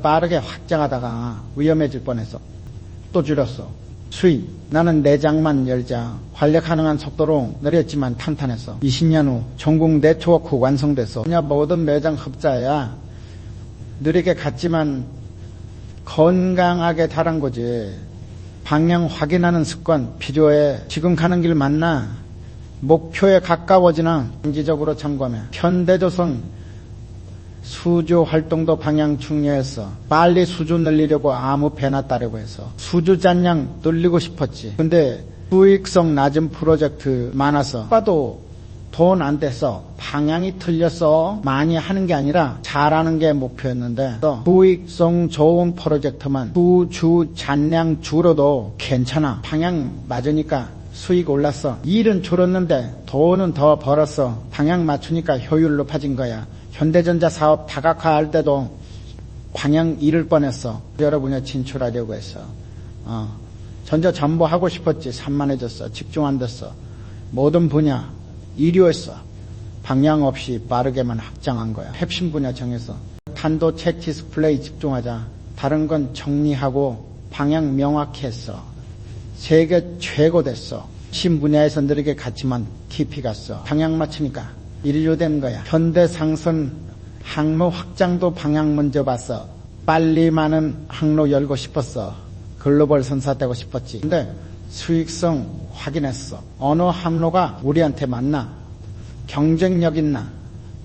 빠르게 확장하다가 위험해질 뻔했어. 또 줄였어. 수익. 나는 내장만 열자. 활력 가능한 속도로 느렸지만 탄탄했어. 20년 후 전국 네트워크 완성됐어. 모든 매장 흡자야. 느리게 갔지만 건강하게 달한 거지. 방향 확인하는 습관 필요해. 지금 가는 길 맞나? 목표에 가까워지나? 정기적으로 점검해. 현대조선 수주 활동도 방향 중요했어. 빨리 수주 늘리려고 아무 배나 따려고 해서 수주 잔량 늘리고 싶었지. 근데 수익성 낮은 프로젝트 많아서 봐도 돈 안 됐어. 방향이 틀렸어. 많이 하는 게 아니라 잘하는 게 목표였는데 수익성 좋은 프로젝트만 수주 잔량 줄어도 괜찮아. 방향 맞으니까 수익 올랐어. 일은 줄었는데 돈은 더 벌었어. 방향 맞추니까 효율 높아진 거야. 현대전자 사업 다각화할 때도 방향 잃을 뻔했어. 여러 분야 진출하려고 했어. 전자 전부 하고 싶었지. 산만해졌어. 집중 안 됐어. 모든 분야 이류했어. 방향 없이 빠르게만 확장한 거야. 핵심 분야 정해서 탄도체 디스플레이 집중하자. 다른 건 정리하고 방향 명확히 했어. 세계 최고 됐어. 신분야에서 느리게 갔지만 깊이 갔어. 방향 맞추니까 인류된 거야. 현대상선 항로 확장도 방향 먼저 봤어. 빨리 많은 항로 열고 싶었어. 글로벌 선사 되고 싶었지. 근데 수익성 확인했어. 어느 항로가 우리한테 맞나? 경쟁력 있나?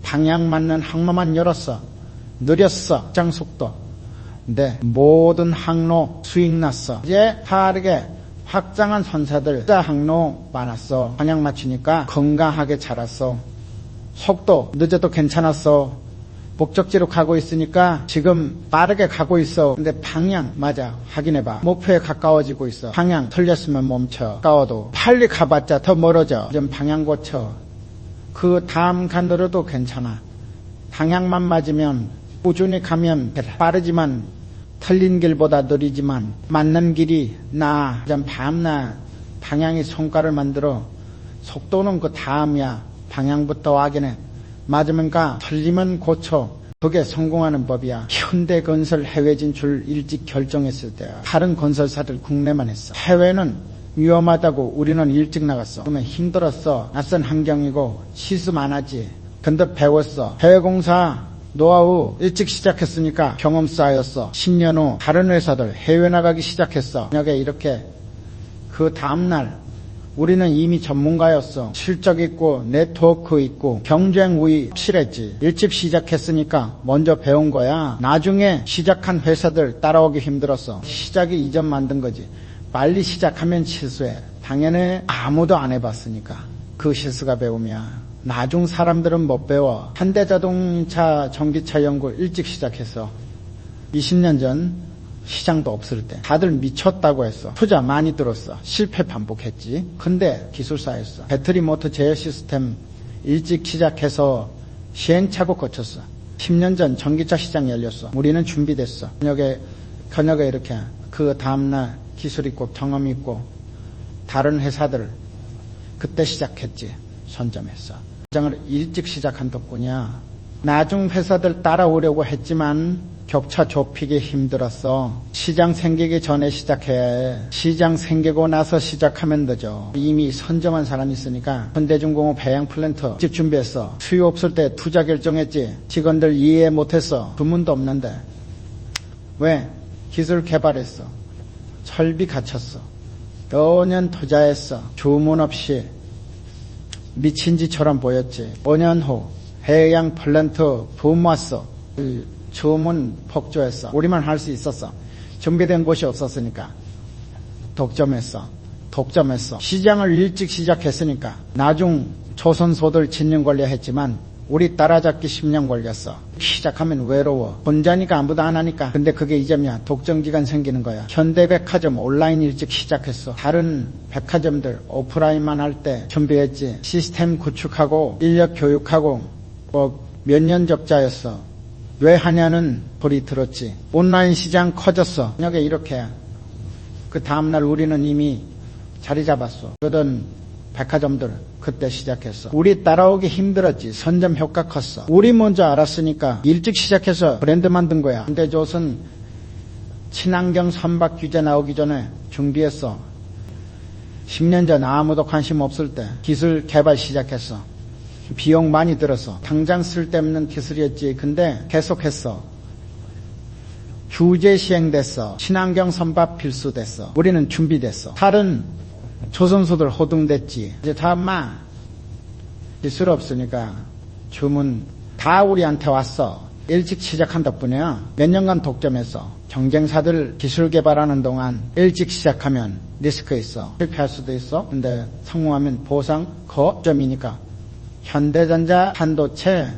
방향 맞는 항로만 열었어. 느렸어. 확장 속도. 근데 모든 항로 수익 났어. 이제 빠르게 확장한 선사들 항로 많았어. 방향 맞추니까 건강하게 자랐어. 속도 늦어도 괜찮았어. 목적지로 가고 있으니까 지금 빠르게 가고 있어. 근데 방향 맞아. 확인해봐. 목표에 가까워지고 있어. 방향 틀렸으면 멈춰. 가까워도 빨리 가봤자 더 멀어져. 좀 방향 고쳐. 그 다음 간더라도 괜찮아. 방향만 맞으면 꾸준히 가면 빠르지만 틀린 길보다 느리지만 맞는 길이 나아. 좀 밤나 방향이 손가락을 만들어. 속도는 그 다음이야. 방향부터 확인해. 맞으면 가. 틀리면 고쳐. 그게 성공하는 법이야. 현대건설 해외 진출 일찍 결정했을 때야. 다른 건설사들 국내만 했어. 해외는 위험하다고 우리는 일찍 나갔어. 그러면 힘들었어. 낯선 환경이고 시수 많았지. 근데 배웠어. 해외공사 노하우 일찍 시작했으니까 경험 쌓였어. 10년 후 다른 회사들 해외 나가기 시작했어. 저녁에 이렇게 그 다음날 우리는 이미 전문가였어. 실적 있고 네트워크 있고 경쟁 우위 확실했지. 일찍 시작했으니까 먼저 배운 거야. 나중에 시작한 회사들 따라오기 힘들었어. 시작이 이전 만든 거지. 빨리 시작하면 실수해. 당연히 아무도 안 해봤으니까. 그 실수가 배움이야. 나중 사람들은 못 배워. 현대자동차 전기차 연구 일찍 시작했어. 20년 전 시장도 없을 때 다들 미쳤다고 했어. 투자 많이 들었어. 실패 반복했지. 근데 기술사였어. 배터리 모터 제어 시스템 일찍 시작해서 시행착오 거쳤어. 10년 전 전기차 시장 열렸어. 우리는 준비됐어. 저녁에 이렇게 그 다음날 기술 있고 경험 있고 다른 회사들 그때 시작했지. 선점했어. 시장을 일찍 시작한 덕분이야. 나중 회사들 따라오려고 했지만 격차 좁히기 힘들었어. 시장 생기기 전에 시작해야 해. 시장 생기고 나서 시작하면 늦어. 이미 선점한 사람이 있으니까 현대중공업 배양 플랜트 집 준비했어. 수요 없을 때 투자 결정했지. 직원들 이해 못했어. 주문도 없는데. 왜? 기술 개발했어. 설비 갖췄어. 여러 년 투자했어. 주문 없이 미친 짓처럼 보였지. 5년 후 해양 플랜트 붐 왔어. 주문 폭주했어. 우리만 할 수 있었어. 준비된 곳이 없었으니까. 독점했어. 시장을 일찍 시작했으니까. 나중 조선소들 진영 걸려 했지만 우리 따라잡기 10년 걸렸어. 시작하면 외로워. 혼자니까 아무도 안 하니까. 근데 그게 이점이야. 독점기간 생기는 거야. 현대백화점 온라인 일찍 시작했어. 다른 백화점들 오프라인만 할 때 준비했지. 시스템 구축하고 인력 교육하고 몇 년 적자였어. 왜 하냐는 소리 들었지. 온라인 시장 커졌어. 저녁에 이렇게. 그 다음날 우리는 이미 자리 잡았어. 그러던 백화점들 그때 시작했어. 우리 따라오기 힘들었지. 선점 효과 컸어. 우리 먼저 알았으니까 일찍 시작해서 브랜드 만든 거야. 현대조선 친환경 선박 규제 나오기 전에 준비했어. 10년 전 아무도 관심 없을 때 기술 개발 시작했어. 비용 많이 들었어. 당장 쓸데없는 기술이었지. 근데 계속했어. 규제 시행됐어. 친환경 선박 필수됐어. 우리는 준비됐어. 다른 조선소들 호둥됐지. 이제 다 막 기술 없으니까 주문 다 우리한테 왔어. 일찍 시작한 덕분에야 몇 년간 독점했어. 경쟁사들 기술 개발하는 동안 일찍 시작하면 리스크 있어. 실패할 수도 있어. 근데 성공하면 보상 거점이니까. 현대전자 반도체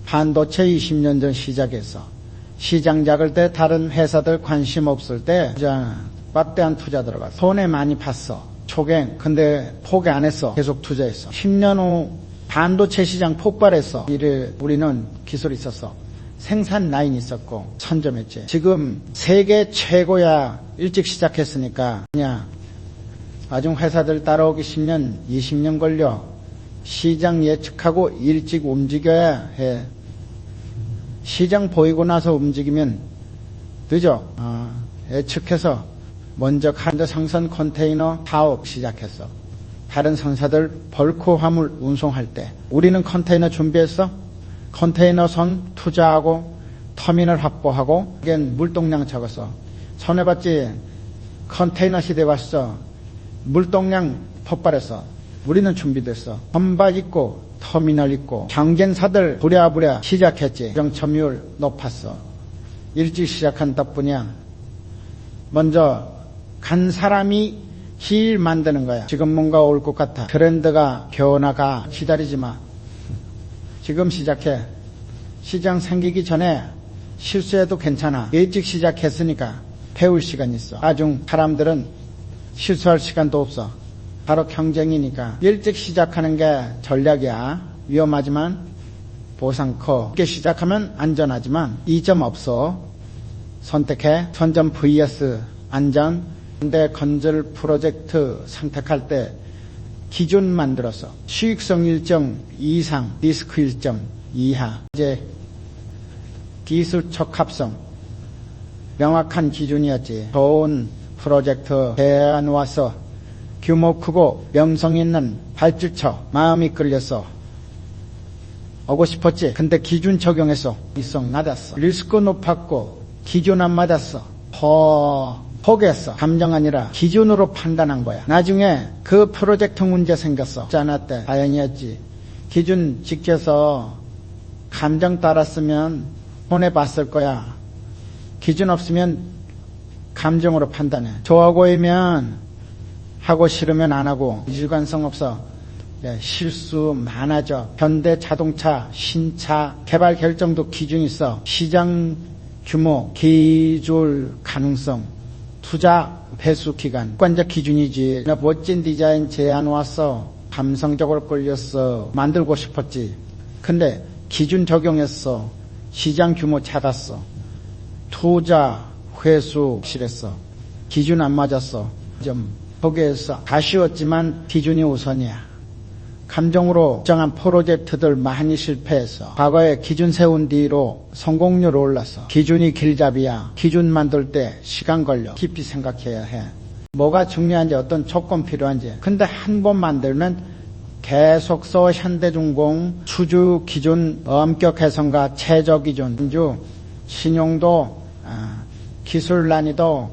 20년 전 시작했어. 시장 작을 때 다른 회사들 관심 없을 때 막대한 투자 들어갔어. 손해 많이 봤어. 초갱. 근데 포기 안 했어. 계속 투자했어. 10년 후 반도체 시장 폭발했어. 우리는 기술이 있었어. 생산 라인 있었고 선점했지. 지금 세계 최고야. 일찍 시작했으니까 그냥 나중 회사들 따라오기 10년 20년 걸려. 시장 예측하고 일찍 움직여야 해. 시장 보이고 나서 움직이면 늦어. 예측해서 먼저 한전성선 컨테이너 사업 시작했어. 다른 선사들 벌크 화물 운송할 때 우리는 컨테이너 준비했어. 컨테이너선 투자하고 터미널 확보하고 이게 물동량 적었어. 손해봤지. 컨테이너 시대 왔어. 물동량 폭발했어. 우리는 준비됐어. 선박 있고 터미널 있고 경쟁사들 부랴부랴 시작했지. 점유율 높았어. 일찍 시작한 덕분이야. 먼저 간 사람이 길 만드는 거야. 지금 뭔가 올 것 같아. 트렌드가 변화가 기다리지 마. 지금 시작해. 시장 생기기 전에 실수해도 괜찮아. 일찍 시작했으니까 배울 시간 있어. 나중 사람들은 실수할 시간도 없어. 바로 경쟁이니까. 일찍 시작하는 게 전략이야. 위험하지만 보상 커. 늦게 시작하면 안전하지만 이점 없어. 선택해. 선점 vs 안전. 근데 건설 프로젝트 선택할 때 기준 만들었어. 수익성 일정 이상, 리스크 일정 이하. 이제 기술 적합성. 명확한 기준이었지. 좋은 프로젝트 대안 와서 규모 크고 명성 있는 발주처 마음이 끌렸어. 오고 싶었지. 근데 기준 적용했어. 이성 낮았어. 리스크 높았고 기준 안 맞았어. 포기했어. 감정 아니라 기준으로 판단한 거야. 나중에 그 프로젝트 문제 생겼어. 않았대. 다행이었지. 기준 지켜서 감정 따랐으면 손해봤을 거야. 기준 없으면 감정으로 판단해. 좋아 보이면 하고 싫으면 안 하고. 일관성 없어. 실수 많아져. 현대자동차 신차 개발 결정도 기준 있어. 시장 규모, 기술 가능성, 투자 배수 기간 관적 기준이지. 멋진 디자인 제안 왔어. 감성적으로 끌렸어. 만들고 싶었지. 근데 기준 적용했어. 시장 규모 작았어. 투자 회수 실했어. 기준 안 맞았어. 좀 포기했어. 아쉬웠지만 기준이 우선이야. 감정으로 정한 프로젝트들 많이 실패했어. 과거에 기준 세운 뒤로 성공률 올랐어. 기준이 길잡이야. 기준 만들 때 시간 걸려. 깊이 생각해야 해. 뭐가 중요한지 어떤 조건 필요한지. 근데 한 번 만들면 계속서 현대중공 수주 기준 엄격 개선과 최저 기준 인주 신용도 기술 난이도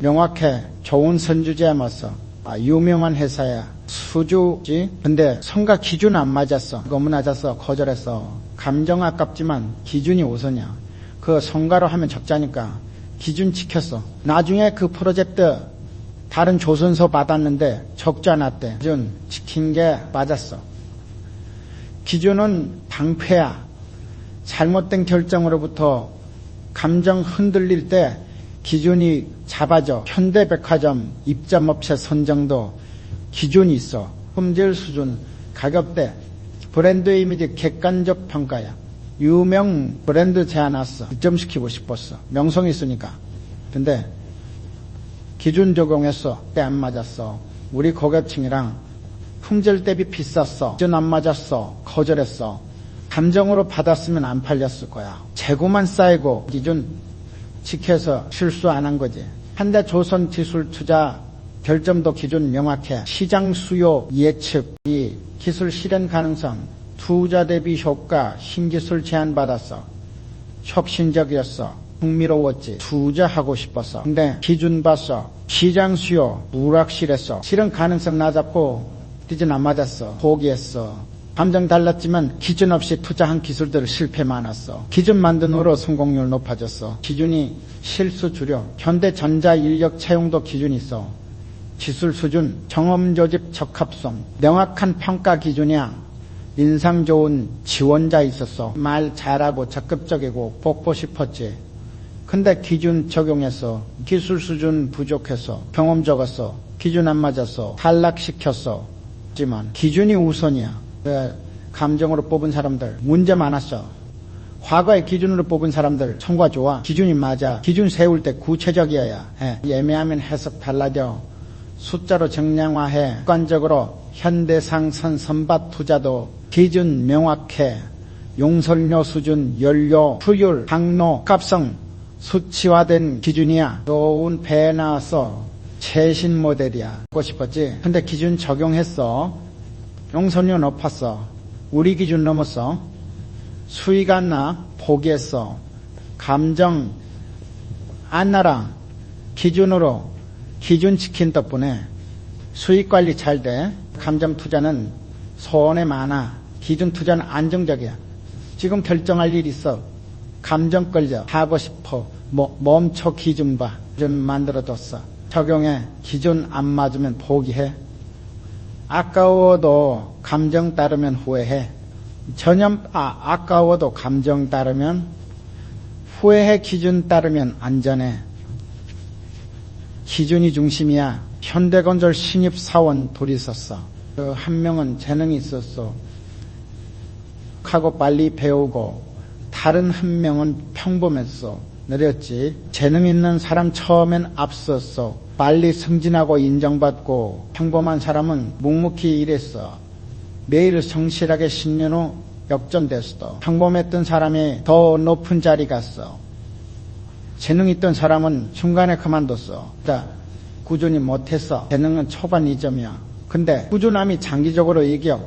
명확해. 좋은 선주제에 맞서. 유명한 회사야. 수주지. 근데 성과 기준 안 맞았어. 너무 낮았어. 거절했어. 감정 아깝지만 기준이 우선이야. 그 성과로 하면 적자니까 기준 지켰어. 나중에 그 프로젝트 다른 조선소 받았는데 적자 났대. 기준 지킨 게 맞았어. 기준은 방패야. 잘못된 결정으로부터 감정 흔들릴 때 기준이 잡아져. 현대백화점 입점업체 선정도 기준이 있어. 품질 수준, 가격대, 브랜드 이미지 객관적 평가야. 유명 브랜드 제안 왔어. 입점시키고 싶었어. 명성이 있으니까. 근데 기준 적용했어. 때 안 맞았어. 우리 고객층이랑 품절 대비 비쌌어. 기준 안 맞았어. 거절했어. 감정으로 받았으면 안 팔렸을 거야. 재고만 쌓이고 기준 지켜서 실수 안 한 거지. 현대 조선 기술 투자 결점도 기준 명확해. 시장 수요 예측, 이 기술 실현 가능성, 투자 대비 효과, 신기술 제안받았어. 혁신적이었어. 흥미로웠지. 투자하고 싶었어. 근데 기준 봤어. 시장 수요 불확실했어. 실현 가능성 낮았고 기준 안 맞았어. 포기했어. 감정 달랐지만 기준 없이 투자한 기술들 실패 많았어. 기준 만든 후로 성공률 높아졌어. 기준이 실수 줄여. 현대전자 인력 채용도 기준이 있어. 기술 수준, 경험 조집 적합성, 명확한 평가 기준이야. 인상 좋은 지원자 있었어. 말 잘하고 적극적이고 뽑고 싶었지. 근데 기준 적용했어. 기술 수준 부족했어. 경험 적었어. 기준 안 맞았어. 탈락시켰어. 하지만 기준이 우선이야. 감정으로 뽑은 사람들 문제 많았어. 과거의 기준으로 뽑은 사람들 성과 좋아. 기준이 맞아. 기준 세울 때 구체적이어야 해. 애매하면 해석 달라져. 숫자로 정량화해. 객관적으로 현대상 선박 투자도 기준 명확해. 용설료 수준, 연료, 수율, 항로, 값성 수치화된 기준이야. 좋은 배 나왔어. 최신 모델이야. 갖고 싶었지. 근데 기준 적용했어. 용설료 높았어. 우리 기준 넘었어. 수익 안 나. 포기했어. 감정 안 나라. 기준으로 기준 지킨 덕분에 수익 관리 잘 돼. 감정 투자는 손해 많아. 기준 투자는 안정적이야. 지금 결정할 일 있어. 감정 끌려. 하고 싶어. 멈춰. 기준 봐. 기준 만들어뒀어. 적용해. 기준 안 맞으면 포기해. 아까워도 감정 따르면 후회해. 아까워도 감정 따르면 후회해. 기준 따르면 안전해. 기준이 중심이야. 현대건설 신입사원 둘이 있었어. 그 한 명은 재능이 있었어. 하고 빨리 배우고 다른 한 명은 평범했어. 내렸지. 재능 있는 사람 처음엔 앞섰어. 빨리 승진하고 인정받고 평범한 사람은 묵묵히 일했어. 매일 성실하게 10년 후 역전됐어. 평범했던 사람이 더 높은 자리 갔어. 재능 있던 사람은 중간에 그만뒀어. 꾸준히 못했어. 재능은 초반 2점이야. 근데 꾸준함이 장기적으로 이겨.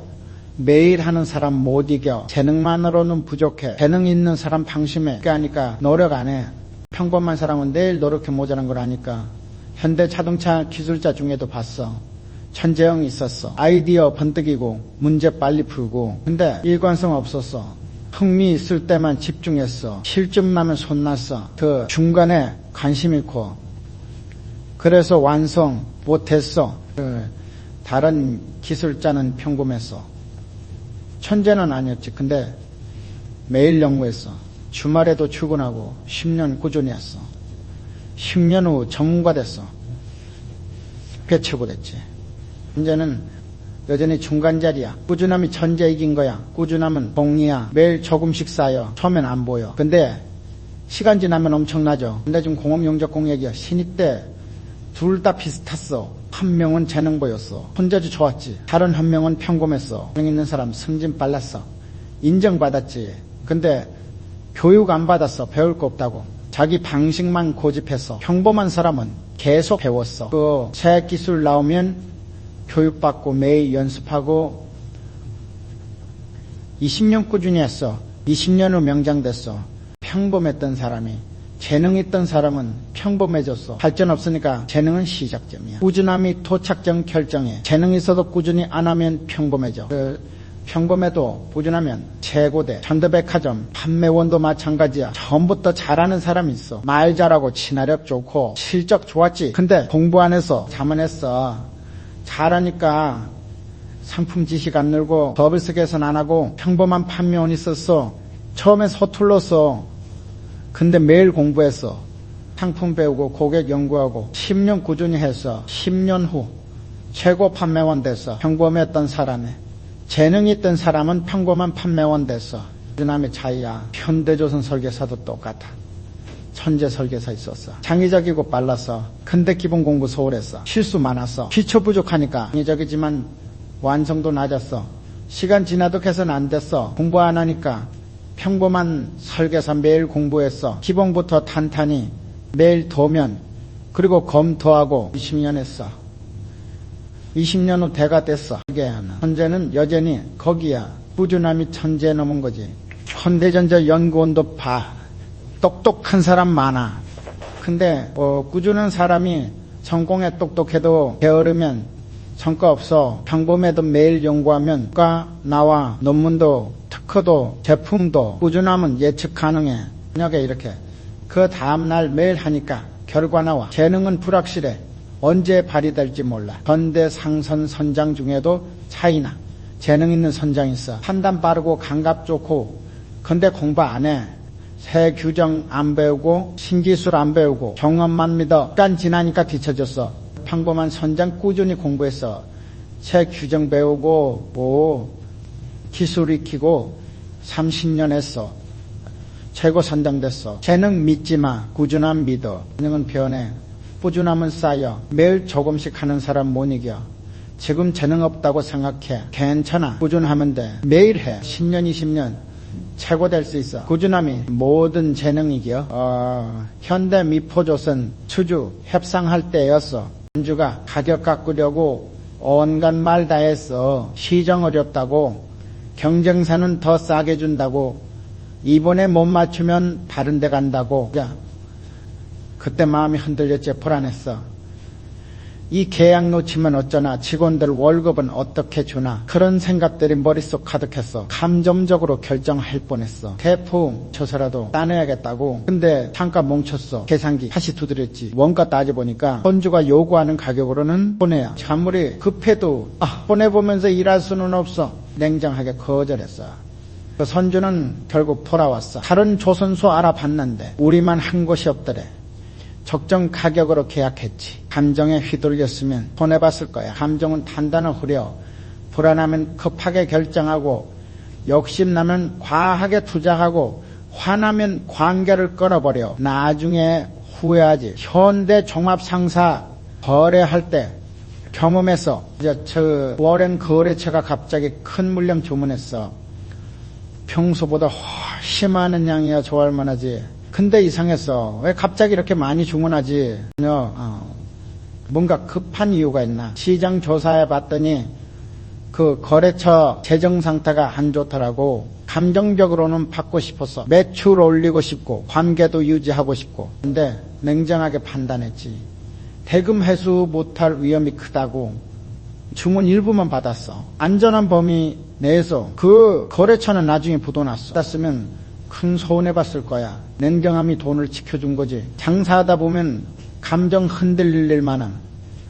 매일 하는 사람 못 이겨. 재능만으로는 부족해. 재능 있는 사람 방심해. 그러니까 노력 안 해. 평범한 사람은 내일 노력해 모자란 걸 아니까. 현대 자동차 기술자 중에도 봤어. 천재형이 있었어. 아이디어 번뜩이고 문제 빨리 풀고. 근데 일관성 없었어. 흥미 있을 때만 집중했어. 실점 나면 손났어. 그 중간에 관심 잃고. 그래서 완성 못했어. 다른 기술자는 평범했어. 천재는 아니었지. 근데 매일 연구했어. 주말에도 출근하고 10년 꾸준히 했어. 10년 후 전문가 됐어. 그게 최고 됐지. 이제는 여전히 중간자리야. 꾸준함이 천재 이긴 거야. 꾸준함은 복리야. 매일 조금씩 쌓여. 처음엔 안 보여. 근데 시간 지나면 엄청나죠. 근데 지금 공업 용접 공약이야. 신입 때 둘 다 비슷했어. 한 명은 재능 보였어. 혼자도 좋았지. 다른 한 명은 평범했어. 재능 있는 사람 승진 빨랐어. 인정받았지. 근데 교육 안 받았어. 배울 거 없다고. 자기 방식만 고집했어. 평범한 사람은 계속 배웠어. 그 새 기술 나오면 교육받고 매일 연습하고 20년 꾸준히 했어. 20년 후 명장 됐어. 평범했던 사람이. 재능 있던 사람은 평범해졌어. 발전 없으니까 재능은 시작점이야. 꾸준함이 도착점 결정해. 재능 있어도 꾸준히 안 하면 평범해져. 평범해도 꾸준하면 최고돼. 현대백화점 판매원도 마찬가지야. 처음부터 잘하는 사람이 있어. 말 잘하고 친화력 좋고 실적 좋았지. 근데 공부 안 해서 자만했어. 잘하니까 상품 지식 안 늘고 법을서 개선 안 하고 평범한 판매원 있었어. 처음에 서툴렀어. 근데 매일 공부했어. 상품 배우고 고객 연구하고 10년 꾸준히 했어. 10년 후 최고 판매원 됐어. 평범했던 사람이. 재능이 있던 사람은 평범한 판매원 됐어. 꾸준함의 차이야. 현대조선 설계사도 똑같아. 천재 설계사 있었어. 창의적이고 빨랐어. 근데 기본 공부 소홀했어. 실수 많았어. 기초 부족하니까 창의적이지만 완성도 낮았어. 시간 지나도 개선 안 됐어. 공부 안 하니까 평범한 설계사 매일 공부했어. 기본부터 탄탄히 매일 도면 그리고 검토하고 20년 했어. 20년 후 대가 됐어. 현재는 여전히 거기야. 꾸준함이 천재 넘은 거지. 현대전자 연구원도 봐. 똑똑한 사람 많아. 근데 꾸준한 사람이 전공에 똑똑해도 게으르면 성과 없어. 평범해도 매일 연구하면 과 나와 논문도 특허도 제품도 꾸준하면 예측 가능해. 저녁에 이렇게 그 다음날 매일 하니까 결과 나와. 재능은 불확실해. 언제 발휘될지 몰라. 현대 상선 선장 중에도 차이나. 재능 있는 선장 있어. 판단 빠르고 감각 좋고 근데 공부 안 해. 새 규정 안 배우고 신기술 안 배우고 경험만 믿어. 시간 지나니까 뒤처졌어. 평범한 선장 꾸준히 공부했어. 새 규정 배우고 기술 익히고 30년 했어. 최고 선장 됐어. 재능 믿지 마. 꾸준함 믿어. 재능은 변해. 꾸준함은 쌓여. 매일 조금씩 하는 사람 못 이겨. 지금 재능 없다고 생각해. 괜찮아. 꾸준하면 돼. 매일 해. 10년 20년 최고 될 수 있어. 꾸준함이 모든 재능 이겨. 현대 미포조선 추주 협상할 때였어. 안주가 가격 깎으려고 온갖 말 다 했어. 시정 어렵다고. 경쟁사는 더 싸게 준다고. 이번에 못 맞추면 다른 데 간다고. 그때 마음이 흔들렸지. 불안했어. 이 계약 놓치면 어쩌나. 직원들 월급은 어떻게 주나. 그런 생각들이 머릿속 가득했어. 감정적으로 결정할 뻔했어. 대풍 쳐서라도 따내야겠다고. 근데 잠깐 멈췄어. 계산기 다시 두드렸지. 원가 따져보니까 손주가 요구하는 가격으로는 손해야. 아무리 급해도 손해보면서 일할 수는 없어. 냉정하게 거절했어. 그 선주는 결국 돌아왔어. 다른 조선소 알아봤는데 우리만 한 곳이 없더래. 적정 가격으로 계약했지. 감정에 휘둘렸으면 손해봤을 거야. 감정은 단단히 흐려. 불안하면 급하게 결정하고, 욕심나면 과하게 투자하고, 화나면 관계를 끊어버려. 나중에 후회하지. 현대 종합상사 거래할 때 경험해서 워렌 거래처가 갑자기 큰 물량 주문했어. 평소보다 훨씬 많은 양이야. 좋아할 만하지. 근데 이상했어. 왜 갑자기 이렇게 많이 주문하지? 뭔가 급한 이유가 있나? 시장 조사해 봤더니 그 거래처 재정 상태가 안 좋더라고. 감정적으로는 받고 싶었어. 매출 올리고 싶고 관계도 유지하고 싶고. 근데 냉정하게 판단했지. 대금 회수 못할 위험이 크다고. 주문 일부만 받았어. 안전한 범위 내에서 그 거래처는 나중에 부도났어. 받았으면 큰 손해봤을 거야. 냉정함이 돈을 지켜준 거지. 장사하다 보면 감정 흔들릴 만한.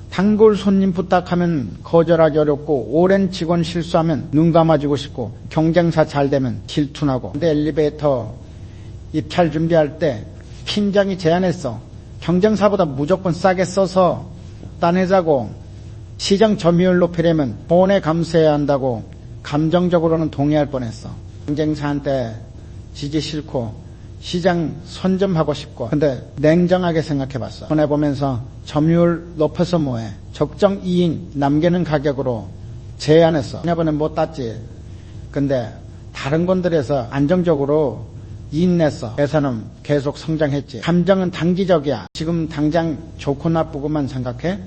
단골 손님 부탁하면 거절하기 어렵고, 오랜 직원 실수하면 눈 감아주고 싶고, 경쟁사 잘 되면 질투나고. 근데 엘리베이터 입찰 준비할 때 팀장이 제안했어. 경쟁사보다 무조건 싸게 써서 따내자고. 시장 점유율 높이려면 돈에 감수해야 한다고. 감정적으로는 동의할 뻔했어. 경쟁사한테 지지 싫고 시장 선점하고 싶고. 근데 냉정하게 생각해봤어. 손해보면서 점유율 높여서 뭐해. 적정 이익 남기는 가격으로 제안했어. 지난번에 못 땄지. 근데 다른 건들에서 안정적으로 이익 냈어. 회사는 계속 성장했지. 감정은 단기적이야. 지금 당장 좋고 나쁘고만 생각해.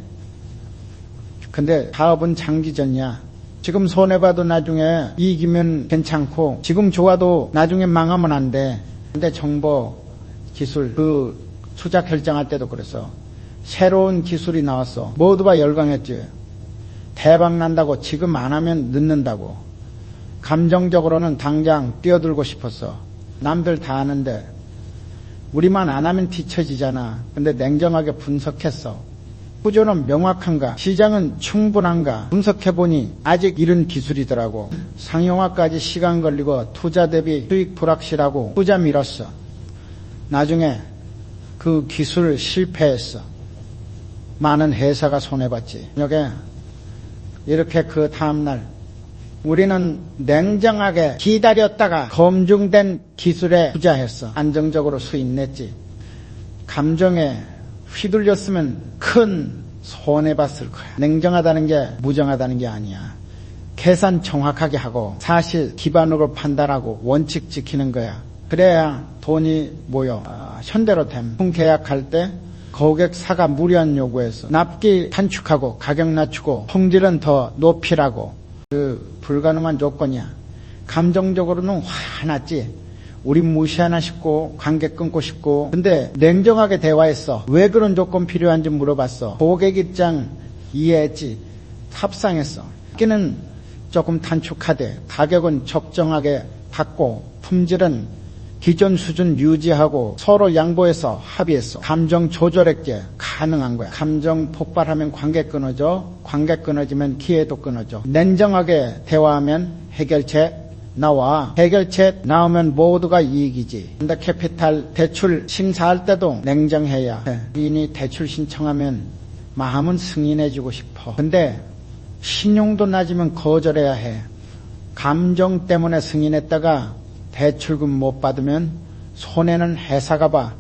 근데 사업은 장기전이야. 지금 손해봐도 나중에 이기면 괜찮고, 지금 좋아도 나중에 망하면 안 돼. 근데 정보, 기술, 그 투자 결정할 때도 그랬어. 새로운 기술이 나왔어. 모두가 열광했지. 대박 난다고. 지금 안 하면 늦는다고. 감정적으로는 당장 뛰어들고 싶었어. 남들 다 아는데 우리만 안 하면 뒤처지잖아. 근데 냉정하게 분석했어. 구조는 명확한가? 시장은 충분한가? 분석해보니 아직 이른 기술이더라고. 상용화까지 시간 걸리고 투자 대비 수익 불확실하고 투자 밀었어. 나중에 그 기술 실패했어. 많은 회사가 손해봤지. 여기 이렇게 그 다음날 우리는 냉정하게 기다렸다가 검증된 기술에 투자했어. 안정적으로 수익 냈지. 감정에 휘둘렸으면 큰 손해봤을 거야. 냉정하다는 게 무정하다는 게 아니야. 계산 정확하게 하고 사실 기반으로 판단하고 원칙 지키는 거야. 그래야 돈이 모여. 현대로템 계약할 때 고객사가 무리한 요구해서 납기 단축하고 가격 낮추고 품질은 더 높이라고. 그 불가능한 조건이야. 감정적으로는 화났지. 우리 무시하나 싶고 관계 끊고 싶고. 근데 냉정하게 대화했어. 왜 그런 조건 필요한지 물어봤어. 고객 입장 이해했지. 합상했어. 납기는 조금 단축하되 가격은 적정하게 받고 품질은 기존 수준 유지하고 서로 양보해서 합의했어. 감정 조절했기에 가능한 거야. 감정 폭발하면 관계 끊어져. 관계 끊어지면 기회도 끊어져. 냉정하게 대화하면 해결책 나와. 해결책 나오면 모두가 이익이지. 근데 캐피탈 대출 심사할 때도 냉정해야 해. 주인이 대출 신청하면 마음은 승인해주고 싶어. 근데 신용도 낮으면 거절해야 해. 감정 때문에 승인했다가 대출금 못 받으면 손해는 회사가 봐.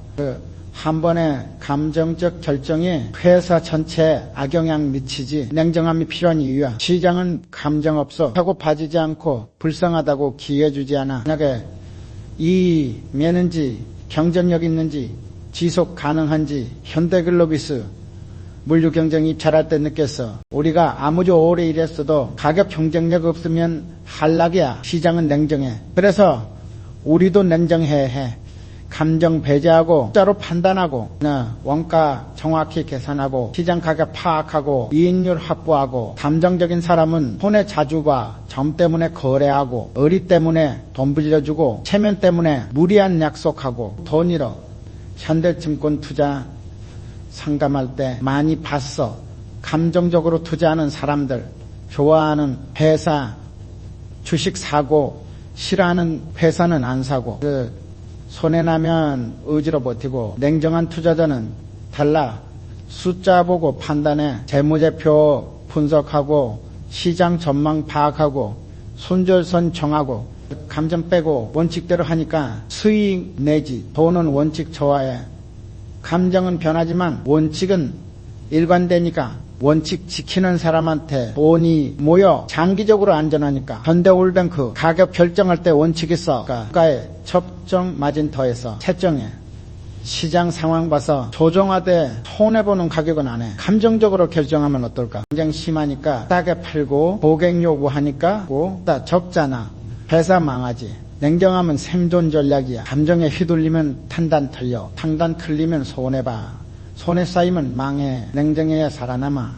한 번의 감정적 결정이 회사 전체에 악영향 미치지. 냉정함이 필요한 이유야. 시장은 감정 없어 하고 봐주지 않고 불쌍하다고 기회 주지 않아. 만약에 이 매는지 경쟁력 있는지 지속 가능한지 현대글로비스 물류 경쟁 입찰할 때 느꼈어. 우리가 아무리 오래 일했어도 가격 경쟁력 없으면 한락이야. 시장은 냉정해. 그래서 우리도 냉정해야 해. 감정 배제하고 숫자로 판단하고 원가 정확히 계산하고 시장 가격 파악하고 이익률 확보하고 감정적인 사람은 손해 자주 봐. 점 때문에 거래하고 의리 때문에 돈 빌려주고 체면 때문에 무리한 약속하고 돈 잃어. 현대증권 투자 상담할 때 많이 봤어. 감정적으로 투자하는 사람들, 좋아하는 회사 주식 사고 싫어하는 회사는 안 사고 손해나면 의지로 버티고 냉정한 투자자는 달라. 숫자 보고 판단해. 재무제표 분석하고 시장 전망 파악하고 손절선 정하고 감정 빼고 원칙대로 하니까 수익 내지. 돈은 원칙 좋아해. 감정은 변하지만 원칙은 일관되니까 원칙 지키는 사람한테 돈이 모여 장기적으로 안전하니까. 현대올뱅크 가격 결정할 때 원칙 있어. 국가의 적정 마진 더해서 채정해. 시장 상황 봐서 조정하되 손해보는 가격은 안 해. 감정적으로 결정하면 어떨까? 경쟁 심하니까 싸게 팔고 고객 요구하니까 적잖아. 회사 망하지. 냉정하면 생존 전략이야. 감정에 휘둘리면 탄단 틀려. 탄단 틀리면 손해봐. 손에 쌓이면 망해. 냉정해야 살아남아.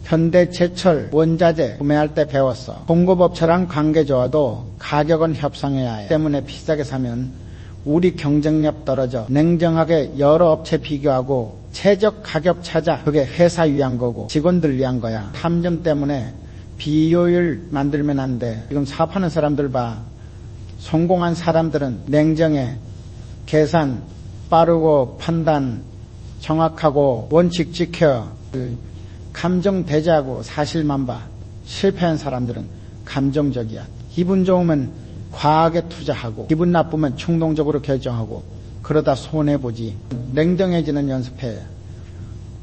현대제철 원자재 구매할 때 배웠어. 공급업체랑 관계 좋아도 가격은 협상해야 해. 때문에 비싸게 사면 우리 경쟁력 떨어져. 냉정하게 여러 업체 비교하고 최적 가격 찾아. 그게 회사 위한 거고 직원들 위한 거야. 탐정 때문에 비효율 만들면 안 돼. 지금 사업하는 사람들 봐. 성공한 사람들은 냉정해. 계산 빠르고 판단 정확하고 원칙 지켜. 감정 배제하고 사실만 봐. 실패한 사람들은 감정적이야. 기분 좋으면 과하게 투자하고 기분 나쁘면 충동적으로 결정하고 그러다 손해보지. 냉정해지는 연습해.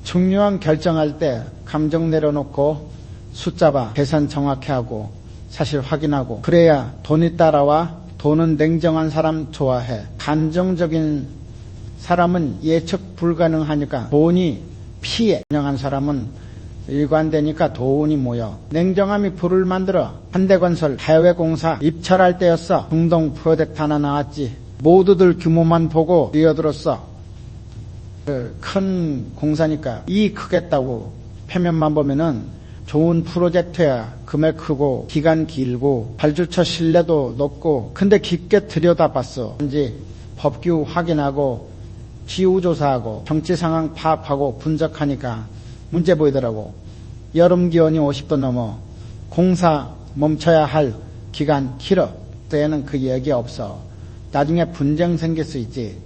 중요한 결정할 때 감정 내려놓고 숫자 봐. 계산 정확히 하고 사실 확인하고 그래야 돈이 따라와. 돈은 냉정한 사람 좋아해. 감정적인 사람은 예측 불가능하니까 돈이 피해. 냉정한 사람은 일관되니까 돈이 모여. 냉정함이 불을 만들어. 현대건설 해외공사 입찰할 때였어. 중동 프로젝트 하나 나왔지. 모두들 규모만 보고 뛰어들었어. 큰 공사니까 이익 크겠다고 표면만 보면은 좋은 프로젝트야. 금액 크고 기간 길고 발주처 신뢰도 높고. 근데 깊게 들여다봤어. 이제 법규 확인하고 기후조사하고 정치 상황 파악하고 분석하니까 문제 보이더라고. 여름 기온이 50도 넘어. 공사 멈춰야 할 기간 길어. 때에는 그 얘기 없어. 나중에 분쟁 생길 수 있지.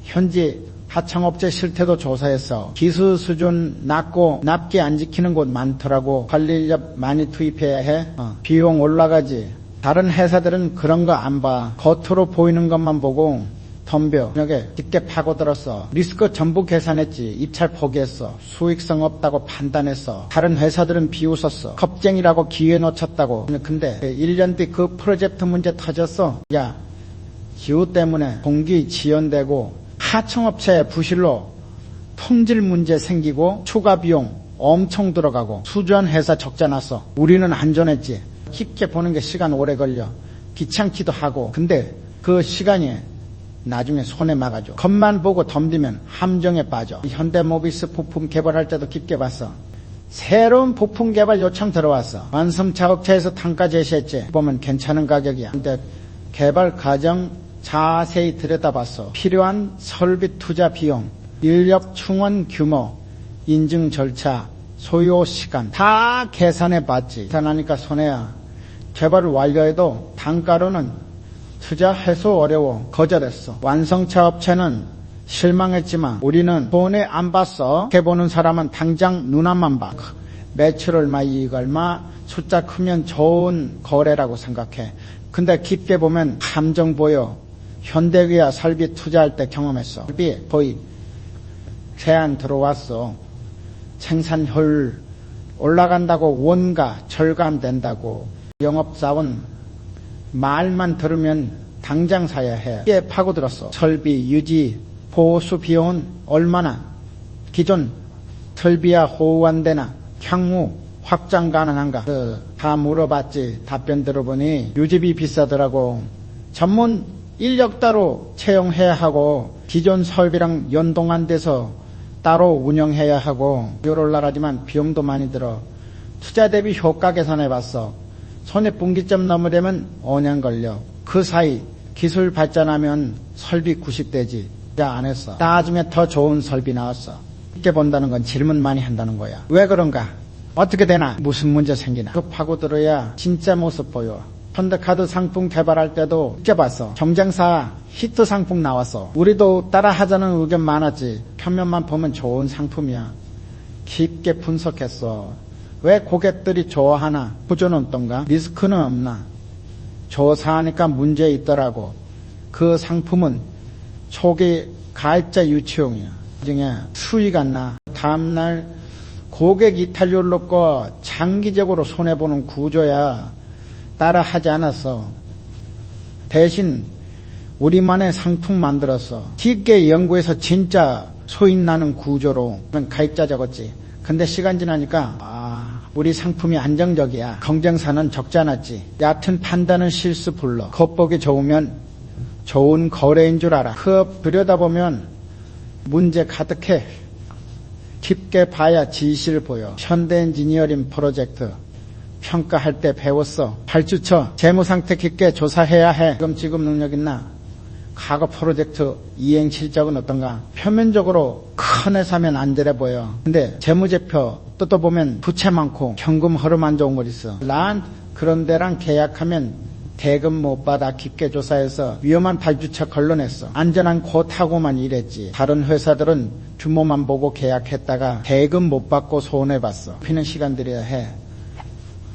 현지 하청업체 실태도 조사했어. 기술 수준 낮고 납기 안 지키는 곳 많더라고. 관리 인력 많이 투입해야 해. 비용 올라가지. 다른 회사들은 그런 거 안 봐. 겉으로 보이는 것만 보고 덤벼 여기 깊게 파고들었어. 리스크 전부 계산했지. 입찰 포기했어. 수익성 없다고 판단했어. 다른 회사들은 비웃었어. 겁쟁이라고 기회 놓쳤다고. 근데 1년 뒤 그 프로젝트 문제 터졌어. 야, 기후 때문에 공기 지연되고 하청업체 부실로 품질 문제 생기고 추가 비용 엄청 들어가고 수주한 회사 적자 났어. 우리는 안전했지. 깊게 보는 게 시간 오래 걸려. 귀찮기도 하고. 근데 그 시간이 나중에 손에 막아줘. 겉만 보고 덤비면 함정에 빠져. 현대모비스 부품 개발할 때도 깊게 봤어. 새로운 부품 개발 요청 들어왔어. 완성차 업체에서 단가 제시했지. 보면 괜찮은 가격이야. 근데 개발 과정 자세히 들여다봤어. 필요한 설비 투자 비용, 인력 충원 규모, 인증 절차, 소요 시간 다 계산해봤지. 계산하니까 손해야. 개발을 완료해도 단가로는 투자 해소 어려워. 거절했어. 완성차 업체는 실망했지만 우리는 손해 안 봤어. 이렇게 보는 사람은 당장 눈앞만 봐. 매출 얼마, 이익 얼마, 숫자 크면 좋은 거래라고 생각해. 근데 깊게 보면 함정 보여. 현대기아 설비 투자할 때 경험했어. 설비 거의 제한 들어왔어. 생산효율 올라간다고 원가 절감된다고. 영업사원 말만 들으면 당장 사야 해. 이게 파고들었어. 설비 유지 보수 비용은 얼마나, 기존 설비야 호환되나, 향후 확장 가능한가, 다 물어봤지. 답변 들어보니 유지비 비싸더라고. 전문 인력 따로 채용해야 하고 기존 설비랑 연동 안 돼서 따로 운영해야 하고. 요럴 나라지만 비용도 많이 들어. 투자 대비 효과 계산해봤어. 손해분기점 넘으려면 5년 걸려. 그 사이 기술 발전하면 설비 90대지. 야, 안 했어. 나중에 더 좋은 설비 나왔어. 이렇게 본다는 건 질문 많이 한다는 거야. 왜 그런가? 어떻게 되나? 무슨 문제 생기나? 그 파고들어야 진짜 모습 보여. 현대카드 상품 개발할 때도 이렇게 봤어. 경쟁사 히트 상품 나왔어. 우리도 따라 하자는 의견 많았지. 표면만 보면 좋은 상품이야. 깊게 분석했어. 왜 고객들이 좋아하나? 구조는 어떤가? 리스크는 없나? 조사하니까 문제 있더라고. 그 상품은 초기 가입자 유치용이야. 나중에 수익 안 나. 다음날 고객 이탈률 높고 장기적으로 손해보는 구조야. 따라 하지 않았어. 대신 우리만의 상품 만들었어. 깊게 연구해서 진짜 수익 나는 구조로 가입자 적었지. 근데 시간 지나니까 우리 상품이 안정적이야. 경쟁사는 적자 났지. 얕은 판단은 실수 불러. 겉보기 좋으면 좋은 거래인 줄 알아. 그 들여다보면 문제 가득해. 깊게 봐야 지시를 보여. 현대 엔지니어링 프로젝트 평가할 때 배웠어. 발주처 재무상태 깊게 조사해야 해. 지금 능력 있나? 과거 프로젝트 이행 실적은 어떤가? 표면적으로 큰 회사면 안 되려 보여. 근데 재무제표 뜯어보면 부채 많고 현금 흐름 안 좋은 거 있어. 난 그런 데랑 계약하면 대금 못 받아. 깊게 조사해서 위험한 발주처 걸러냈어. 안전한 곳하고만 일했지. 다른 회사들은 규모만 보고 계약했다가 대금 못 받고 손해봤어. 피는 시간 들여야 해.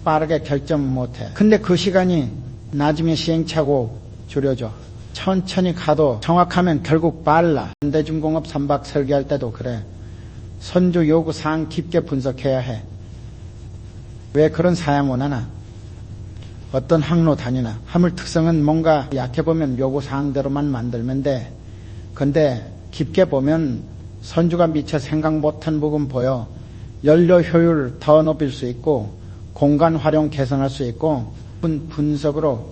빠르게 결정 못해. 근데 그 시간이 나중에 시행착오 줄여줘. 천천히 가도 정확하면 결국 빨라. 현대중공업 3박 설계할 때도 그래. 선주 요구사항 깊게 분석해야 해. 왜 그런 사양 원하나? 어떤 항로 다니나? 화물 특성은 뭔가 약해보면 요구사항대로만 만들면 돼. 근데 깊게 보면 선주가 미처 생각 못한 부분 보여. 연료 효율 더 높일 수 있고 공간 활용 개선할 수 있고 분석으로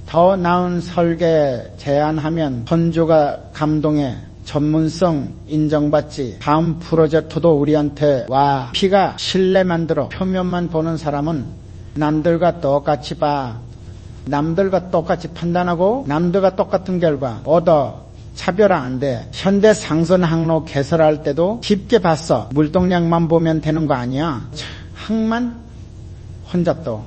더 나은 설계 제안하면 선주가 감동해. 전문성 인정받지. 다음 프로젝트도 우리한테 와. 피가 신뢰 만들어. 표면만 보는 사람은 남들과 똑같이 봐. 남들과 똑같이 판단하고 남들과 똑같은 결과 얻어. 차별화 안 돼. 현대 상선 항로 개설할 때도 깊게 봤어. 물동량만 보면 되는 거 아니야. 항만 혼자 또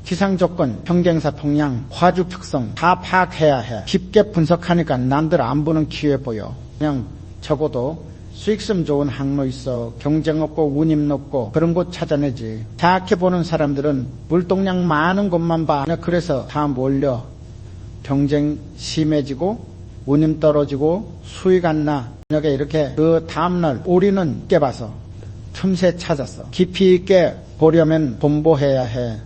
기상조건, 경쟁사 동향, 화주 특성 다 파악해야 해. 깊게 분석하니까 남들 안 보는 기회 보여. 그냥 적어도 수익성 좋은 항로 있어. 경쟁 없고 운임 높고 그런 곳 찾아내지. 작게 보는 사람들은 물동량 많은 곳만 봐. 그래서 다 몰려. 경쟁 심해지고 운임 떨어지고 수익 안 나. 저녁에 이렇게 그 다음날 우리는 깨봐서 틈새 찾았어. 깊이 있게 보려면 공부해야 해.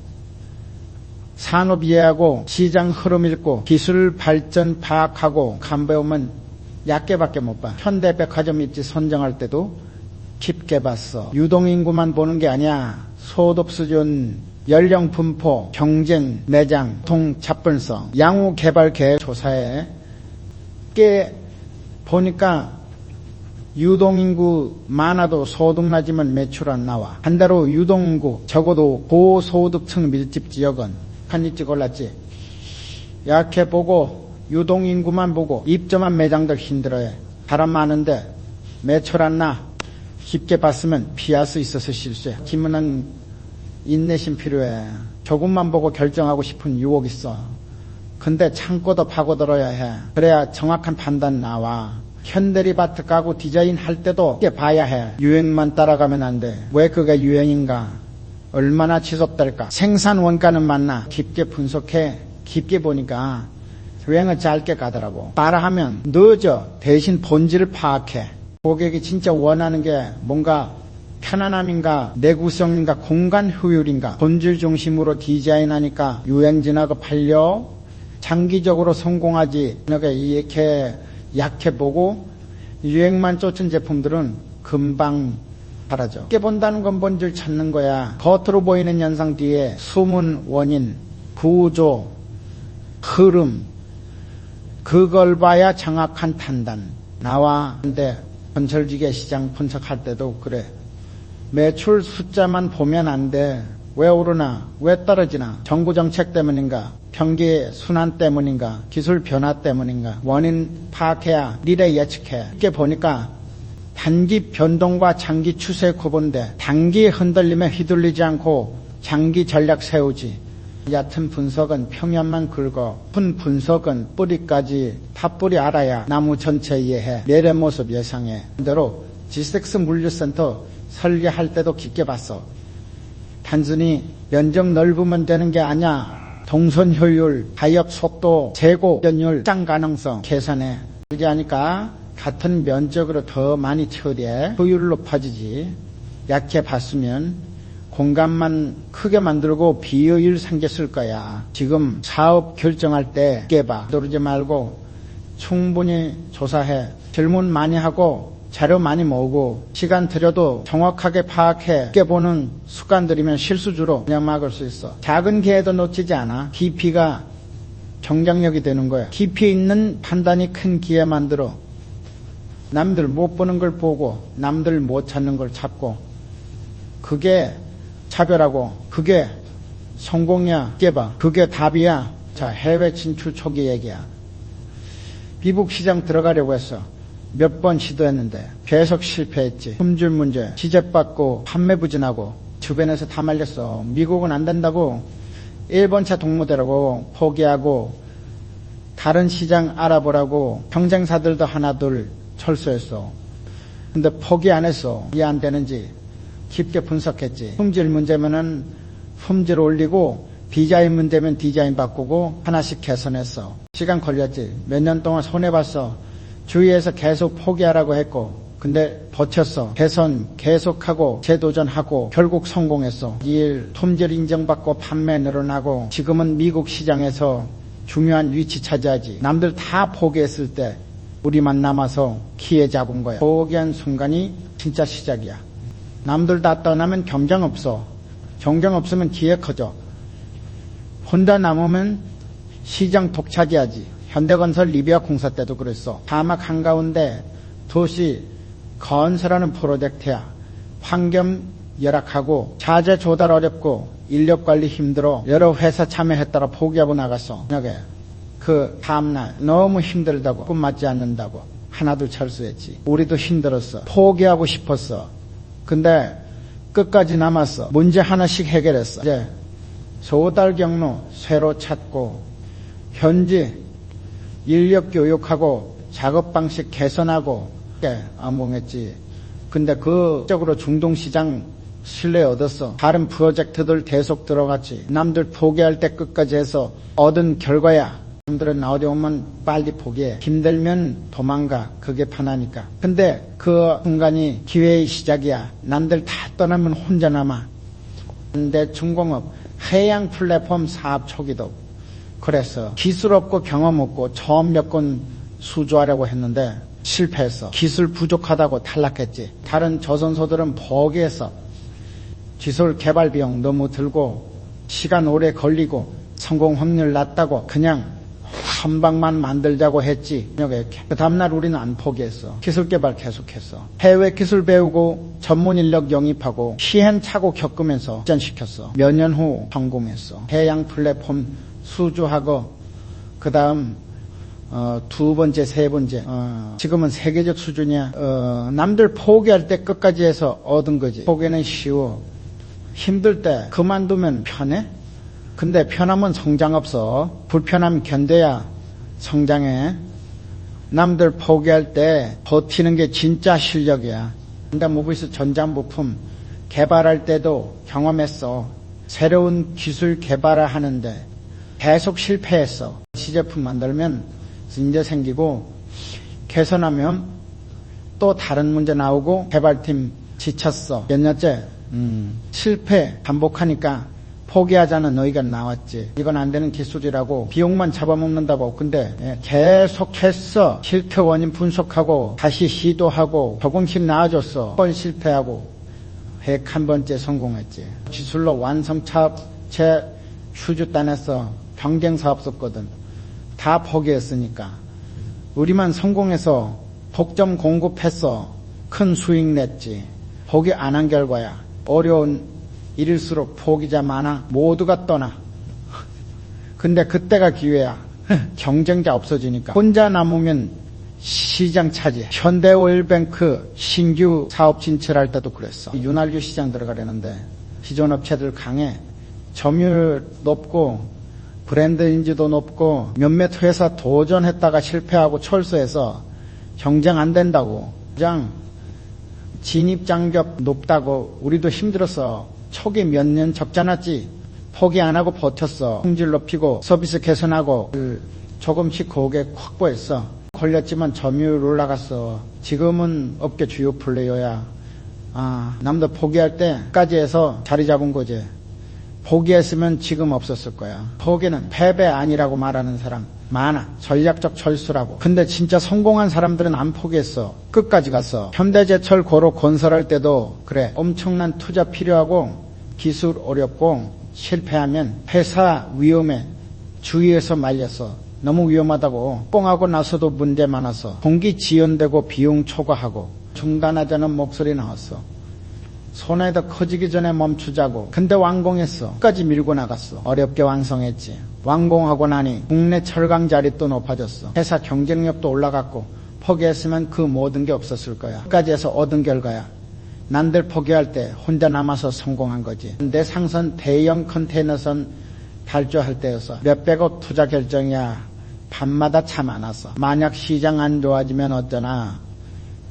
산업 이해하고 시장 흐름 읽고 기술 발전 파악하고 간 배우면 얕게밖에 못 봐. 현대백화점 입지 선정할 때도 깊게 봤어. 유동인구만 보는 게 아니야. 소득 수준, 연령 분포, 경쟁, 매장, 동잡분성, 양후 개발 계획 조사에 깨 보니까 유동인구 많아도 소득 낮으면 매출 안 나와. 반대로 유동인구 적어도 고소득층 밀집 지역은 한입지 골랐지. 약해 보고 유동인구만 보고 입점한 매장들 힘들어해. 사람 많은데 매출 안 나. 깊게 봤으면 피할 수 있어서 실수해. 김은은 인내심 필요해. 조금만 보고 결정하고 싶은 유혹 있어. 근데 참고도 파고들어야 해. 그래야 정확한 판단 나와. 현대리바트 가구 디자인 할 때도 깊게 봐야 해. 유행만 따라가면 안 돼. 왜 그게 유행인가? 얼마나 지속될까? 생산 원가는 맞나? 깊게 분석해. 깊게 보니까 유행을 짧게 가더라고. 따라하면 늦어. 대신 본질을 파악해. 고객이 진짜 원하는 게 뭔가 편안함인가, 내구성인가, 공간 효율인가, 본질 중심으로 디자인하니까 유행 지나고 팔려. 장기적으로 성공하지. 이렇게 약해 보고 유행만 쫓은 제품들은 금방 사라져. 깊게 본다는 건 본질 찾는 거야. 겉으로 보이는 현상 뒤에 숨은 원인, 구조, 흐름, 그걸 봐야 정확한 판단 나와. 근데 건설기계 시장 분석할 때도 그래. 매출 숫자만 보면 안 돼. 왜 오르나? 왜 떨어지나? 정부 정책 때문인가? 경기 순환 때문인가? 기술 변화 때문인가? 원인 파악해야 미래 예측해. 이렇게 보니까 단기 변동과 장기 추세 구분돼. 단기 흔들림에 휘둘리지 않고 장기 전략 세우지. 얕은 분석은 평면만 긁어. 큰 분석은 뿌리까지 탑뿌리 알아야 나무 전체 이해해. 내래 모습 예상해. 반대로 지스텍스 물류센터 설계할 때도 깊게 봤어. 단순히 면적 넓으면 되는 게 아니야. 동선 효율, 가역 속도, 재고 연율, 장 가능성 계산해. 이렇게 하니까 같은 면적으로 더 많이 처리해. 효율 높아지지. 약해 봤으면 공간만 크게 만들고 비효율 생겼을 거야. 지금 사업 결정할 때 깨봐. 누르지 말고 충분히 조사해. 질문 많이 하고 자료 많이 모으고 시간 들여도 정확하게 파악해 깨보는 습관 들이면 실수주로 그냥 막을 수 있어. 작은 기회도 놓치지 않아. 깊이가 경쟁력이 되는 거야. 깊이 있는 판단이 큰 기회 만들어. 남들 못 보는 걸 보고 남들 못 찾는 걸 찾고 그게 차별하고 그게 성공이야. 깨봐. 그게 답이야. 자, 해외 진출 초기 얘기야. 미국 시장 들어가려고 했어. 몇 번 시도했는데 계속 실패했지. 품질 문제, 지적받고 판매 부진하고 주변에서 다 말렸어. 미국은 안 된다고. 1번차 동무대라고 포기하고 다른 시장 알아보라고 경쟁사들도 하나둘 철수했어. 근데 포기 안 했어. 이해 안 되는지 깊게 분석했지. 품질 문제면은 품질 올리고 디자인 문제면 디자인 바꾸고 하나씩 개선했어. 시간 걸렸지. 몇 년 동안 손해봤어. 주위에서 계속 포기하라고 했고 근데 버텼어. 개선 계속하고 재도전하고 결국 성공했어. 일 품질 인정받고 판매 늘어나고 지금은 미국 시장에서 중요한 위치 차지하지. 남들 다 포기했을 때 우리만 남아서 기회 잡은 거야. 포기한 순간이 진짜 시작이야. 남들 다 떠나면 경쟁 없어. 경쟁 없으면 기회 커져. 혼자 남으면 시장 독차지하지. 현대건설 리비아 공사 때도 그랬어. 사막 한가운데 도시 건설하는 프로젝트야. 환경 열악하고 자재 조달 어렵고 인력 관리 힘들어. 여러 회사 참여했다가 포기하고 나갔어. 그 다음날 너무 힘들다고 꿈 맞지 않는다고 하나둘 철수했지. 우리도 힘들었어. 포기하고 싶었어. 근데 끝까지 남았어. 문제 하나씩 해결했어. 이제 조달 경로 새로 찾고 현지 인력 교육하고 작업 방식 개선하고 암봉했지. 근데 그쪽으로 중동시장 신뢰 얻었어. 다른 프로젝트들 계속 들어갔지. 남들 포기할 때 끝까지 해서 얻은 결과야. 사람들은 어디 오면 빨리 포기해. 힘들면 도망가. 그게 편하니까. 근데 그 순간이 기회의 시작이야. 남들 다 떠나면 혼자 남아. 근데 중공업 해양 플랫폼 사업 초기도 그래서 기술 없고 경험 없고 처음 몇 건 수주하려고 했는데 실패했어. 기술 부족하다고 탈락했지. 다른 조선소들은 포기해서 기술 개발 비용 너무 들고 시간 오래 걸리고 성공 확률 낮다고 그냥 한 방만 만들자고 했지. 그 다음날 우리는 안 포기했어. 기술 개발 계속했어. 해외 기술 배우고 전문 인력 영입하고 시행착오 겪으면서 발전시켰어. 몇 년 후 성공했어. 해양 플랫폼 수주하고 그 다음 두 번째, 세 번째 지금은 세계적 수준이야. 남들 포기할 때 끝까지 해서 얻은 거지. 포기는 쉬워. 힘들 때 그만두면 편해? 근데 편하면 성장 없어. 불편함 견뎌야 성장해. 남들 포기할 때 버티는 게 진짜 실력이야. 근데 모비스 전자부품 개발할 때도 경험했어. 새로운 기술 개발을 하는데 계속 실패했어. 시제품 만들면 문제 생기고 개선하면 또 다른 문제 나오고 개발팀 지쳤어. 몇 년째 실패 반복하니까 포기하자는 너희가 나왔지. 이건 안 되는 기술이라고 비용만 잡아먹는다고. 근데 계속했어. 실패 원인 분석하고 다시 시도하고 조금씩 나아졌어. 번 실패하고 101번째 성공했지. 기술로 완성차체 휴주 따냈어. 경쟁사업 썼거든. 다 포기했으니까. 우리만 성공해서 독점 공급했어. 큰 수익 냈지. 포기 안 한 결과야. 어려운 일일수록 포기자 많아. 모두가 떠나. 근데 그때가 기회야. 경쟁자 없어지니까. 혼자 남으면 시장 차지. 현대오일뱅크 신규 사업 진출할 때도 그랬어. 윤활유 시장 들어가려는데 기존 업체들 강해. 점유율 높고 브랜드 인지도 높고 몇몇 회사 도전했다가 실패하고 철수해서 경쟁 안 된다고. 그냥 진입 장벽 높다고. 우리도 힘들었어. 초기 몇 년 적잖았지. 포기 안 하고 버텼어. 품질 높이고 서비스 개선하고 조금씩 고객 확보했어. 걸렸지만 점유율 올라갔어. 지금은 업계 주요 플레이어야. 남들 포기할 때까지 해서 자리 잡은 거지. 포기했으면 지금 없었을 거야. 포기는 패배 아니라고 말하는 사람 많아. 전략적 철수라고. 근데 진짜 성공한 사람들은 안 포기했어. 끝까지 갔어. 현대제철 고로 건설할 때도 그래. 엄청난 투자 필요하고 기술 어렵고 실패하면 회사 위험해. 주위에서 말렸어. 너무 위험하다고. 뻥하고 나서도 문제 많아서 공기 지연되고 비용 초과하고 중단하자는 목소리 나왔어. 손에다 커지기 전에 멈추자고. 근데 완공했어. 끝까지 밀고 나갔어. 어렵게 완성했지. 완공하고 나니 국내 철강 자리도 높아졌어. 회사 경쟁력도 올라갔고 포기했으면 그 모든 게 없었을 거야. 끝까지 해서 얻은 결과야. 남들 포기할 때 혼자 남아서 성공한 거지. 내 상선 대형 컨테이너선 발주할 때였어. 몇백억 투자 결정이야. 밤마다 차 많았어. 만약 시장 안 좋아지면 어쩌나.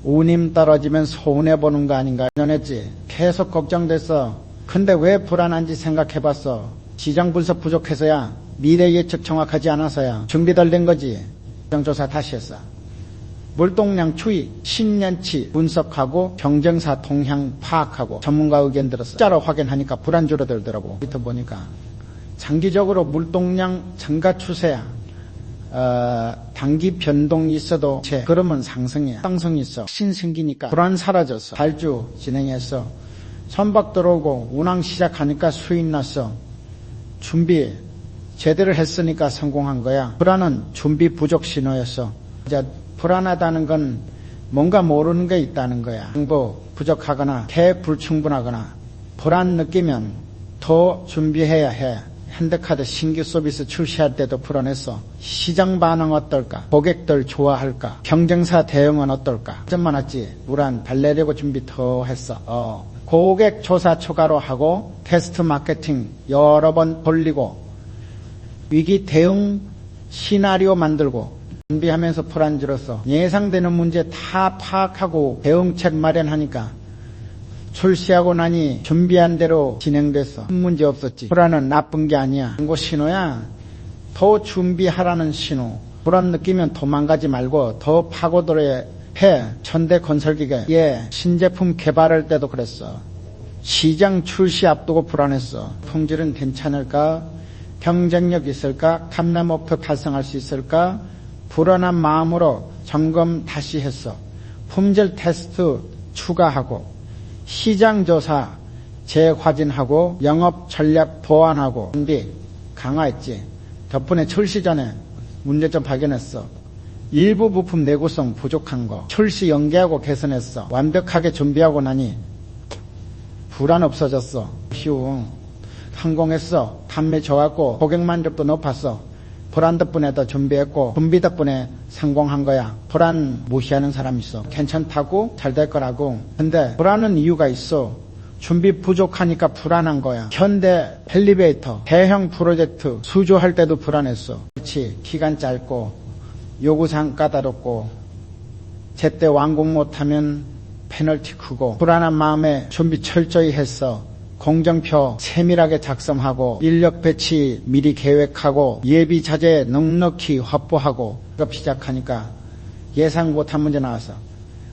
운임 떨어지면 손해보는 거 아닌가 전했지. 계속 걱정됐어. 근데 왜 불안한지 생각해봤어. 시장 분석 부족해서야. 미래 예측 정확하지 않아서야. 준비 덜 된 거지. 시장조사 다시 했어. 물동량 추이 10년치 분석하고 경쟁사 동향 파악하고 전문가 의견 들었어. 숫자로 확인하니까 불안 줄어들더라고. 밑에 보니까 장기적으로 물동량 증가 추세야. 단기 변동이 있어도 그러면 상승이야. 상승이 있어. 신 생기니까 불안 사라졌어. 발주 진행했어. 선박 들어오고 운항 시작하니까 수익 났어. 준비 제대로 했으니까 성공한 거야. 불안은 준비 부족 신호였어. 이제 불안하다는 건 뭔가 모르는 게 있다는 거야. 정보 부족하거나 계획 불충분하거나 불안 느끼면 더 준비해야 해. 현대카드 신규 서비스 출시할 때도 불안했어. 시장 반응 어떨까? 고객들 좋아할까? 경쟁사 대응은 어떨까? 좀 많았지. 불안 달래려고 준비 더 했어. 고객 조사 초과로 하고 테스트 마케팅 여러 번 돌리고 위기 대응 시나리오 만들고 준비하면서 불안 줄었어. 예상되는 문제 다 파악하고 대응책 마련하니까 출시하고 나니 준비한 대로 진행됐어. 큰 문제 없었지. 불안은 나쁜 게 아니야. 광고 신호야. 더 준비하라는 신호. 불안 느끼면 도망가지 말고 더 파고들어야 해. 현대건설기계 신제품 개발할 때도 그랬어. 시장 출시 앞두고 불안했어. 품질은 괜찮을까? 경쟁력 있을까? 탐내 목표 달성할 수 있을까? 불안한 마음으로 점검 다시 했어. 품질 테스트 추가하고 시장조사 재확인하고 영업 전략 보완하고 준비 강화했지. 덕분에 출시 전에 문제점 발견했어. 일부 부품 내구성 부족한 거 출시 연기하고 개선했어. 완벽하게 준비하고 나니 불안 없어졌어. 쉬워. 성공했어. 판매 좋았고 고객 만족도 높았어. 불안 덕분에 더 준비했고 준비 덕분에 성공한 거야. 불안 무시하는 사람 있어. 괜찮다고 잘 될 거라고. 근데 불안은 이유가 있어. 준비 부족하니까 불안한 거야. 현대 엘리베이터 대형 프로젝트 수주할 때도 불안했어. 그렇지. 기간 짧고 요구사항 까다롭고 제때 완공 못하면 페널티 크고 불안한 마음에 준비 철저히 했어. 공정표 세밀하게 작성하고 인력 배치 미리 계획하고 예비 자재 넉넉히 확보하고 작업 시작하니까 예상 못한 문제 나왔어.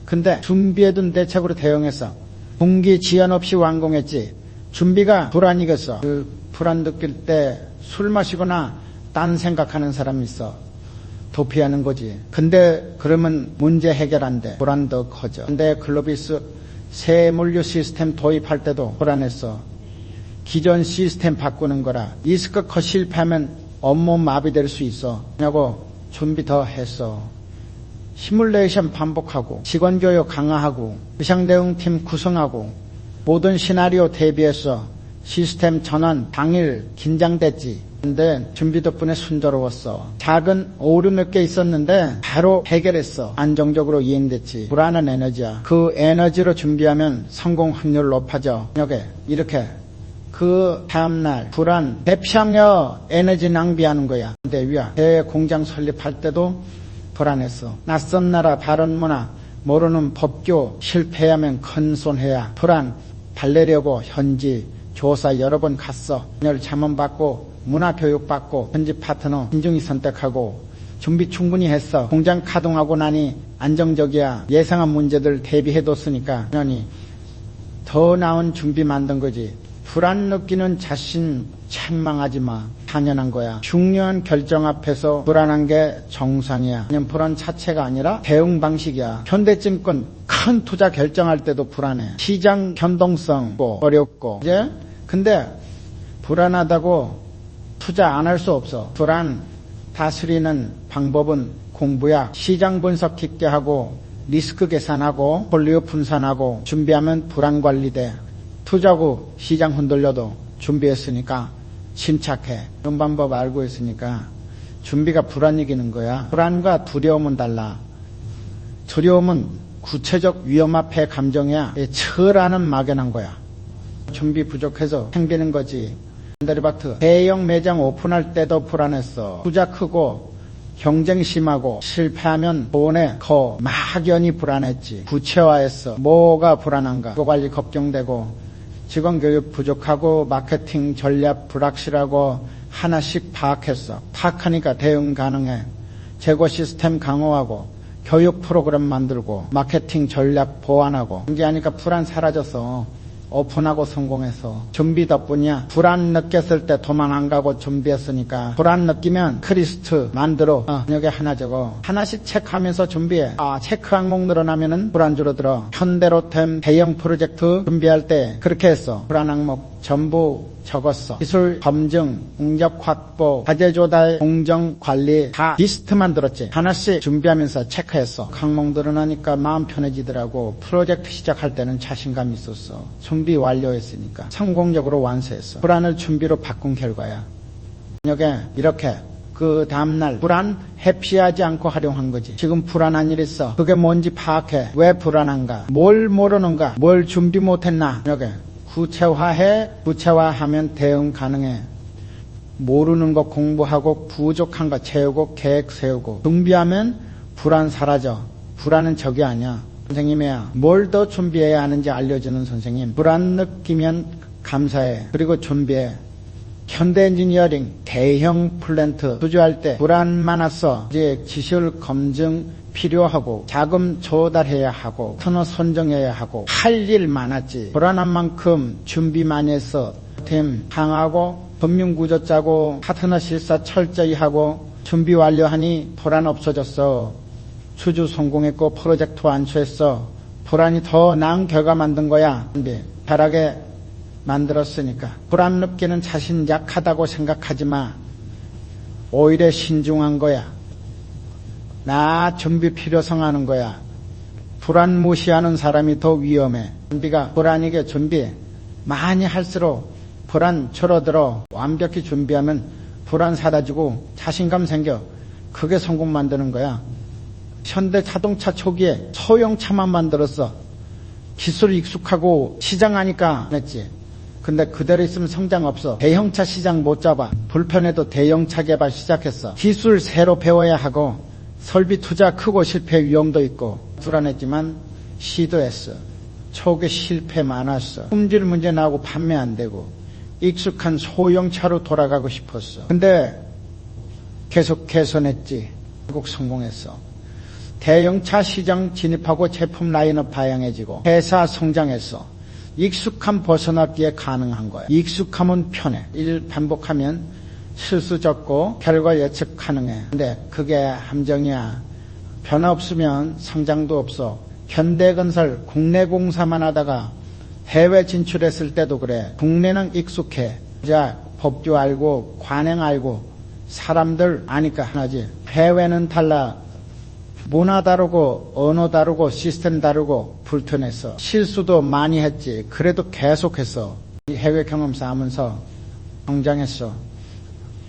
근데 준비해둔 대책으로 대응했어. 분기 지연 없이 완공했지. 준비가 불안이겠어. 그 불안 느낄 때 술 마시거나 딴 생각하는 사람이 있어. 도피하는 거지. 근데 그러면 문제 해결 안 돼. 불안 더 커져. 근데 글로비스 새 물류 시스템 도입할 때도 불안했어. 기존 시스템 바꾸는 거라. 리스크컷 실패하면 업무 마비될 수 있어. 그러고 준비 더 했어. 시뮬레이션 반복하고 직원 교육 강화하고 비상대응팀 구성하고 모든 시나리오 대비해서 시스템 전환 당일 긴장됐지. 근데 준비 덕분에 순조로웠어. 작은 오류 몇 개 있었는데 바로 해결했어. 안정적으로 이행됐지. 불안한 에너지야. 그 에너지로 준비하면 성공 확률 높아져. 이렇게 그 다음날 불안 대피하며 에너지 낭비하는 거야. 근데 위야 대외 공장 설립할 때도 불안했어. 낯선 나라 발언 문화 모르는 법규 실패하면 큰 손해야. 불안 달래려고 현지 조사 여러 번 갔어. 자문받고 문화교육 받고 현지 파트너 신중히 선택하고 준비 충분히 했어. 공장 가동하고 나니 안정적이야. 예상한 문제들 대비해뒀으니까 그러니 더 나은 준비 만든 거지. 불안 느끼는 자신 책망하지 마. 당연한 거야. 중요한 결정 앞에서 불안한 게 정상이야. 그냥 불안 자체가 아니라 대응 방식이야. 현대증권 큰 투자 결정할 때도 불안해. 시장 변동성 어렵고 이제 근데 불안하다고 투자 안 할 수 없어. 불안 다스리는 방법은 공부야. 시장 분석 깊게 하고 리스크 계산하고 폴리오 분산하고 준비하면 불안 관리돼. 투자고 시장 흔들려도 준비했으니까 침착해. 이런 방법 알고 있으니까 준비가 불안 이기는 거야. 불안과 두려움은 달라. 두려움은 구체적 위험 앞에 감정이야. 철하는 막연한 거야. 준비 부족해서 생기는 거지. 현대리바트 대형 매장 오픈할 때도 불안했어. 투자 크고 경쟁 심하고 실패하면 돈에 더 막연히 불안했지. 구체화했어. 뭐가 불안한가. 관리 걱정되고 직원 교육 부족하고 마케팅 전략 불확실하고 하나씩 파악했어. 파악하니까 대응 가능해. 재고 시스템 강화하고 교육 프로그램 만들고 마케팅 전략 보완하고 이제 하니까 불안 사라졌어. 오픈하고 성공해서 준비 덕분이야. 불안 느꼈을 때 도망 안 가고 준비했으니까 불안 느끼면 크리스트 만들어 여기 하나 적어. 하나씩 체크하면서 준비해. 체크 항목 늘어나면은 불안 줄어들어. 현대로템 대형 프로젝트 준비할 때 그렇게 했어. 불안 항목 전부 적었어. 기술 검증, 응접 확보, 과제 조달, 공정 관리 다 리스트만 들었지. 하나씩 준비하면서 체크했어. 항목 늘어나니까 마음 편해지더라고. 프로젝트 시작할 때는 자신감이 있었어. 준비 완료했으니까 성공적으로 완수했어. 불안을 준비로 바꾼 결과야. 이렇게 그 다음날 불안 회피하지 않고 활용한 거지. 지금 불안한 일 있어. 그게 뭔지 파악해. 왜 불안한가? 뭘 모르는가? 뭘 준비 못했나? 구체화해. 구체화하면 대응 가능해. 모르는 거 공부하고 부족한 거 채우고 계획 세우고 준비하면 불안 사라져. 불안은 적이 아니야. 선생님이야. 뭘 더 준비해야 하는지 알려주는 선생님. 불안 느끼면 감사해. 그리고 준비해. 현대 엔지니어링 대형 플랜트 투자할 때 불안 많았어. 이제 지시율 검증 필요하고 자금 조달해야 하고 터너 선정해야 하고 할 일 많았지. 불안한 만큼 준비 많이 했어. 팀 강하고 법률구조 짜고 파트너 실사 철저히 하고 준비 완료하니 불안 없어졌어. 수주 성공했고 프로젝트 완수했어. 불안이 더 나은 결과 만든 거야. 잘하게 만들었으니까. 불안 느끼는 자신 약하다고 생각하지 마. 오히려 신중한 거야. 나 준비 필요성 하는 거야. 불안 무시하는 사람이 더 위험해. 준비가 불안이게 준비 많이 할수록 불안 줄어들어. 완벽히 준비하면 불안 사라지고 자신감 생겨. 그게 성공 만드는 거야. 현대 자동차 초기에 소형차만 만들었어. 기술 익숙하고 시장 하니까 했지. 근데 그대로 있으면 성장 없어. 대형차 시장 못 잡아. 불편해도 대형차 개발 시작했어. 기술 새로 배워야 하고 설비 투자 크고 실패 위험도 있고 불안했지만 시도했어. 초기 실패 많았어. 품질 문제 나오고 판매 안 되고 익숙한 소형차로 돌아가고 싶었어. 근데 계속 개선했지. 결국 성공했어. 대형차 시장 진입하고 제품 라인업 다양해지고 회사 성장했어. 익숙함 벗어나기에 가능한 거야. 익숙함은 편해. 일 반복하면 실수 적고 결과 예측 가능해. 근데 그게 함정이야. 변화 없으면 성장도 없어. 현대건설 국내 공사만 하다가 해외 진출했을 때도 그래. 국내는 익숙해. 자, 법규 알고 관행 알고 사람들 아니까 하나지. 해외는 달라. 문화 다르고 언어 다르고 시스템 다르고 불편했어. 실수도 많이 했지. 그래도 계속했어. 해외 경험 쌓으면서 성장했어.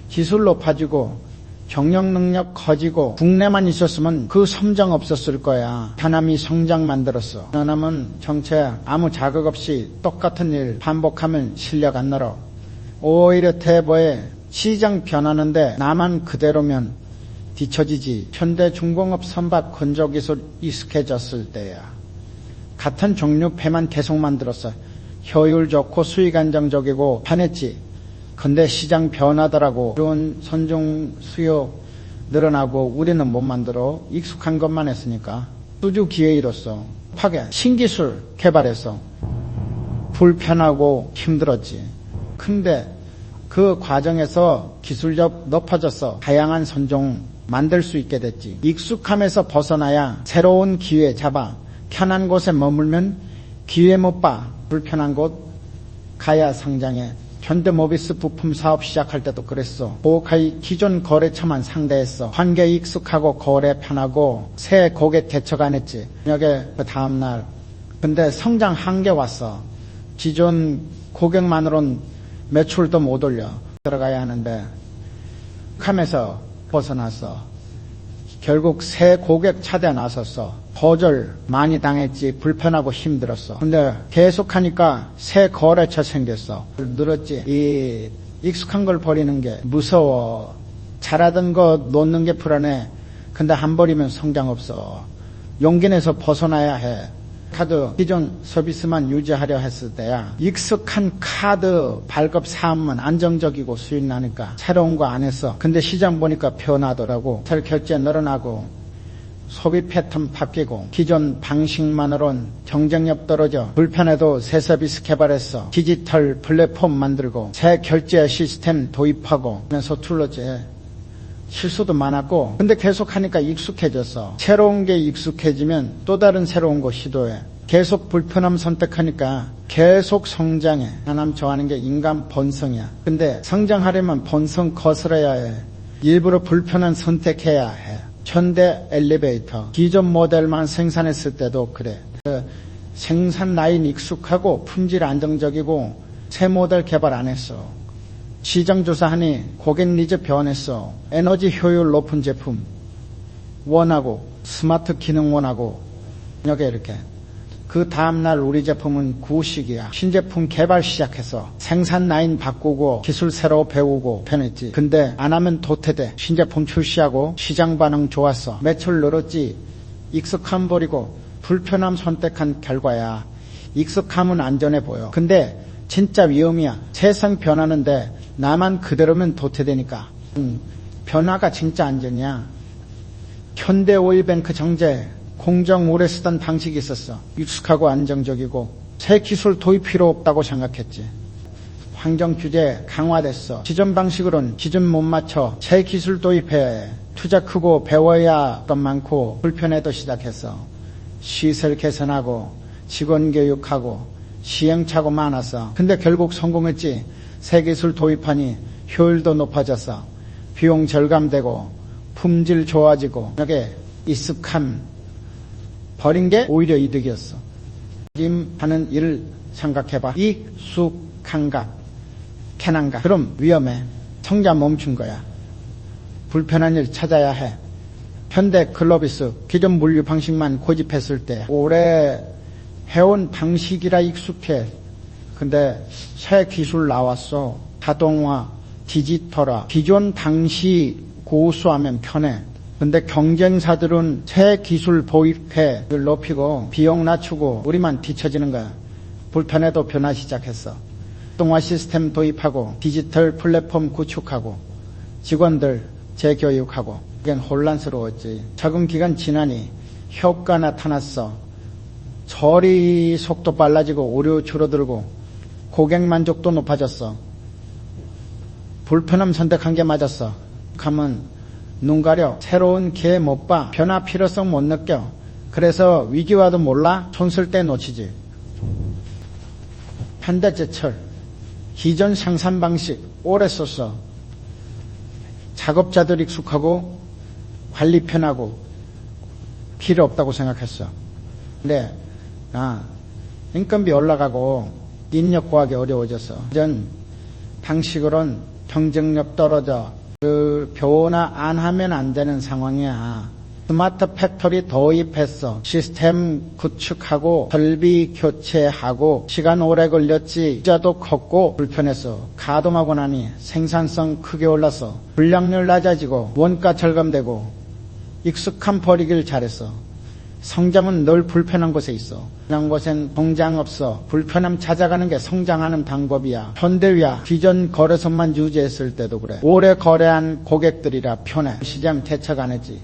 기술 높아지고 경영 능력 커지고 국내만 있었으면 그 성장 없었을 거야. 편함이 성장 만들었어. 편함은 정체 아무 자극 없이 똑같은 일 반복하면 실력 안 늘어. 오히려 대보에 시장 변하는데 나만 그대로면 뒤처지지. 현대 중공업 선박 건조기술 익숙해졌을 때야. 같은 종류 배만 계속 만들었어. 효율 좋고 수익 안정적이고 편했지. 근데 시장 변하더라고. 그런 선종 수요 늘어나고 우리는 못 만들어. 익숙한 것만 했으니까. 수주 기회 잃었어. 파괴 신기술 개발했어. 불편하고 힘들었지. 근데 그 과정에서 기술력 높아졌어. 다양한 선종 만들 수 있게 됐지. 익숙함에서 벗어나야 새로운 기회 잡아. 편한 곳에 머물면 기회 못 봐. 불편한 곳 가야 성장해. 현대모비스 부품 사업 시작할 때도 그랬어. 보호카이 기존 거래처만 상대했어. 관계 익숙하고 거래 편하고 새 고객 대처가 안 했지. 여기 그 다음날 근데 성장 한계 왔어. 기존 고객만으로는 매출도 못 올려. 들어가야 하는데 하면서 벗어났어. 결국 새 고객 차대 나섰어. 거절 많이 당했지. 불편하고 힘들었어. 근데 계속하니까 새 거래처 생겼어. 늘었지. 이 익숙한 걸 버리는 게 무서워. 잘하던 거 놓는 게 불안해. 근데 한 버리면 성장 없어. 용기 내서 벗어나야 해. 카드 기존 서비스만 유지하려 했을 때야. 익숙한 카드 발급 사업만 안정적이고 수익 나니까 새로운 거 안 했어. 근데 시장 보니까 변하더라고. 설 결제 늘어나고 소비 패턴 바뀌고 기존 방식만으론 경쟁력 떨어져. 불편해도 새 서비스 개발했어. 디지털 플랫폼 만들고 새 결제 시스템 도입하고 서툴렀지. 실수도 많았고 근데 계속 하니까 익숙해졌어. 새로운 게 익숙해지면 또 다른 새로운 거 시도해. 계속 불편함 선택하니까 계속 성장해. 하나님 좋아하는 게 인간 본성이야. 근데 성장하려면 본성 거스러야 해. 일부러 불편한 선택해야 해. 현대 엘리베이터 기존 모델만 생산했을 때도 그래. 생산 라인 익숙하고 품질 안정적이고 새 모델 개발 안 했어. 시장 조사하니 고객 니즈 변했어. 에너지 효율 높은 제품 원하고 스마트 기능 원하고 여기 이렇게. 그 다음날 우리 제품은 구식이야. 신제품 개발 시작해서 생산 라인 바꾸고 기술 새로 배우고 편했지. 근데 안 하면 도태돼. 신제품 출시하고 시장 반응 좋았어. 매출 늘었지. 익숙함 버리고 불편함 선택한 결과야. 익숙함은 안전해 보여. 근데 진짜 위험이야. 세상 변하는데 나만 그대로면 도태되니까. 변화가 진짜 안전이야. 현대 오일뱅크 정제, 공정 오래 쓰던 방식이 있었어. 익숙하고 안정적이고 새 기술 도입 필요 없다고 생각했지. 환경 규제 강화됐어. 기존 방식으로는 기준 못 맞춰. 새 기술 도입해야 해. 투자 크고 배워야 것 많고 불편해도 시작했어. 시설 개선하고 직원 교육하고 시행착오 많았어. 근데 결국 성공했지. 새 기술 도입하니 효율도 높아졌어. 비용 절감되고 품질 좋아지고 여기에 익숙함 버린 게 오히려 이득이었어. 지금 하는 일을 생각해봐. 익숙한가 편한가? 그럼 위험해. 성장 멈춘 거야. 불편한 일 찾아야 해. 현대 글로비스 기존 물류 방식만 고집했을 때 오래 해온 방식이라 익숙해. 근데 새 기술 나왔어. 자동화, 디지털화. 기존 방식 고수하면 편해. 근데 경쟁사들은 새 기술 도입해 높이고 비용 낮추고 우리만 뒤처지는 거야. 불편해도 변화 시작했어. 자동화 시스템 도입하고 디지털 플랫폼 구축하고 직원들 재교육하고 이건 혼란스러웠지. 적응 기간 지나니 효과 나타났어. 처리 속도 빨라지고 오류 줄어들고 고객 만족도 높아졌어. 불편함 선택한 게 맞았어. 가면 눈 가려. 새로운 기회 못 봐. 변화 필요성 못 느껴. 그래서 위기와도 몰라. 손 쓸 때 놓치지. 현대제철 기존 생산 방식 오래 썼어. 작업자들 익숙하고 관리 편하고 필요 없다고 생각했어. 근데 인건비 올라가고 인력 구하기 어려워졌어. 이전 방식으로는 경쟁력 떨어져. 변화 안 하면 안 되는 상황이야. 스마트 팩토리 도입했어. 시스템 구축하고 설비 교체하고 시간 오래 걸렸지. 투자도 컸고 불편했어. 가동하고 나니 생산성 크게 올랐어. 불량률 낮아지고 원가 절감되고 익숙함 버리길 잘했어. 성장은 늘 불편한 곳에 있어. 그런 곳엔 성장 없어. 불편함 찾아가는 게 성장하는 방법이야. 현대위야. 기존 거래선만 유지했을 때도 그래. 오래 거래한 고객들이라 편해. 시장 대책 안 했지.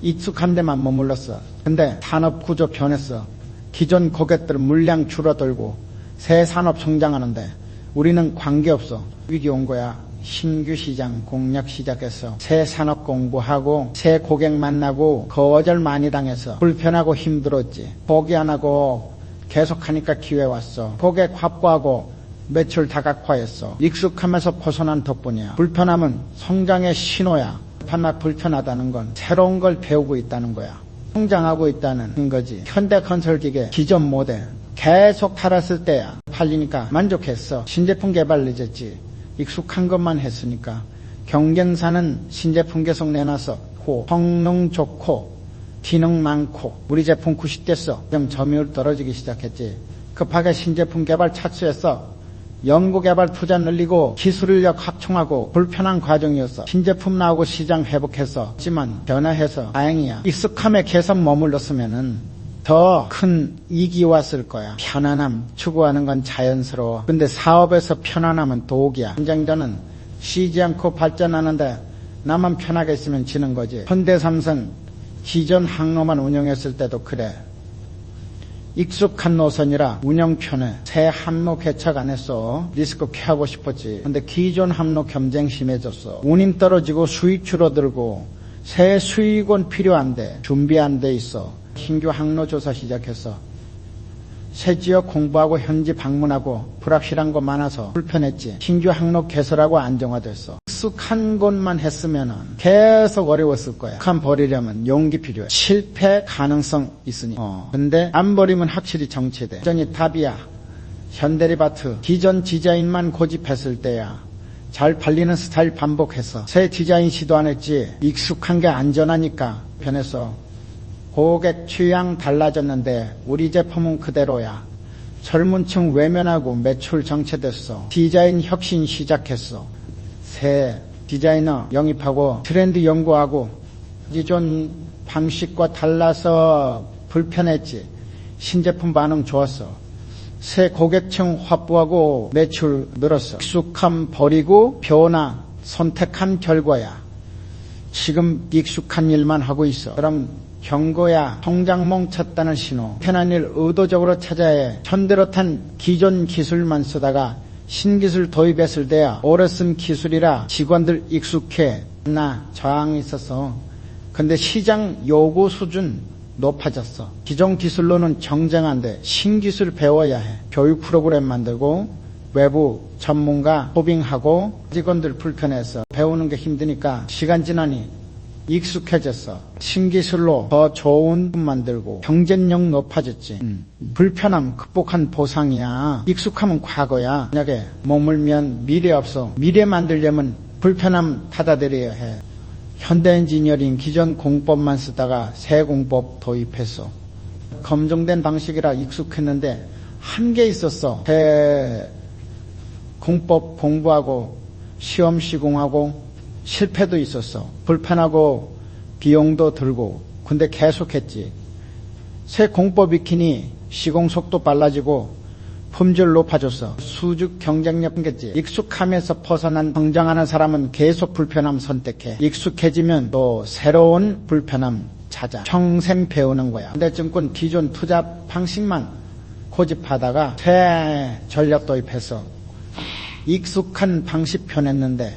익숙한 데만 머물렀어. 근데 산업 구조 변했어. 기존 고객들은 물량 줄어들고 새 산업 성장하는데 우리는 관계없어. 위기 온 거야. 신규 시장 공략 시작했어. 새 산업 공부하고 새 고객 만나고 거절 많이 당해서 불편하고 힘들었지. 포기 안 하고 계속하니까 기회 왔어. 고객 확보하고 매출 다각화했어. 익숙하면서 벗어난 덕분이야. 불편함은 성장의 신호야. 불편하다는 건 새로운 걸 배우고 있다는 거야. 성장하고 있다는 거지. 현대건설기계 기존 모델 계속 팔았을 때야. 팔리니까 만족했어. 신제품 개발 늦었지. 익숙한 것만 했으니까. 경쟁사는 신제품 계속 내놔서 성능 좋고 기능 많고 우리 제품 90됐어. 그럼 점유율 떨어지기 시작했지. 급하게 신제품 개발 착수했어. 연구개발 투자 늘리고 기술인력 확충하고 불편한 과정이었어. 신제품 나오고 시장 회복했어. 하지만 변화해서 다행이야. 익숙함에 계속 머물렀으면은 더 큰 이익이 왔을 거야. 편안함 추구하는 건 자연스러워. 근데 사업에서 편안함은 독이야. 경쟁자는 쉬지 않고 발전하는데 나만 편하게 있으면 지는 거지. 현대삼성 기존 항로만 운영했을 때도 그래. 익숙한 노선이라 운영 편해. 새 항로 개척 안 했어. 리스크 피하고 싶었지. 근데 기존 항로 경쟁 심해졌어. 운임 떨어지고 수익 줄어들고 새 수익원 필요한데 준비 안 돼 있어. 신규 항로 조사 시작했어. 새 지역 공부하고 현지 방문하고 불확실한 거 많아서 불편했지. 신규 항로 개설하고 안정화됐어. 익숙한 것만 했으면 계속 어려웠을 거야. 익숙함 버리려면 용기 필요해. 실패 가능성 있으니. 근데 안 버리면 확실히 정체돼. 여전히 답이야. 현대리바트 기존 디자인만 고집했을 때야. 잘 팔리는 스타일 반복했어. 새 디자인 시도 안 했지. 익숙한 게 안전하니까 변했어. 고객 취향 달라졌는데 우리 제품은 그대로야. 젊은 층 외면하고 매출 정체됐어. 디자인 혁신 시작했어. 새 디자이너 영입하고 트렌드 연구하고 기존 방식과 달라서 불편했지. 신제품 반응 좋았어. 새 고객층 확보하고 매출 늘었어. 익숙함 버리고 변화 선택한 결과야. 지금 익숙한 일만 하고 있어. 그럼 경고야. 성장 멈췄다는 신호. 편한 일 의도적으로 찾아야 해. 천대로 탄 기존 기술만 쓰다가 신기술 도입했을 때야 오래 쓴 기술이라 직원들 익숙해. 나 저항이 있어서. 근데 시장 요구 수준 높아졌어. 기존 기술로는 경쟁 안 돼. 신기술 배워야 해. 교육 프로그램 만들고 외부 전문가 호빙하고. 직원들 불편해서 배우는 게 힘드니까 시간 지나니 익숙해졌어. 신기술로 더 좋은 만들고 경쟁력 높아졌지. 불편함 극복한 보상이야. 익숙하면 과거야. 만약에 머물면 미래 없어. 미래 만들려면 불편함 받아들여야 해. 현대엔지니어링 기존 공법만 쓰다가 새 공법 도입했어. 검증된 방식이라 익숙했는데 한계 있었어. 새 공법 공부하고 시험 시공하고 실패도 있었어. 불편하고 비용도 들고. 근데 계속했지. 새 공법 익히니 시공 속도 빨라지고 품질 높아졌어. 수직 경쟁력 생겼지. 익숙함에서 벗어난 성장하는 사람은 계속 불편함 선택해. 익숙해지면 또 새로운 불편함 찾아. 평생 배우는 거야. 현대증권 기존 투자 방식만 고집하다가 새 전략 도입해서 익숙한 방식 편했는데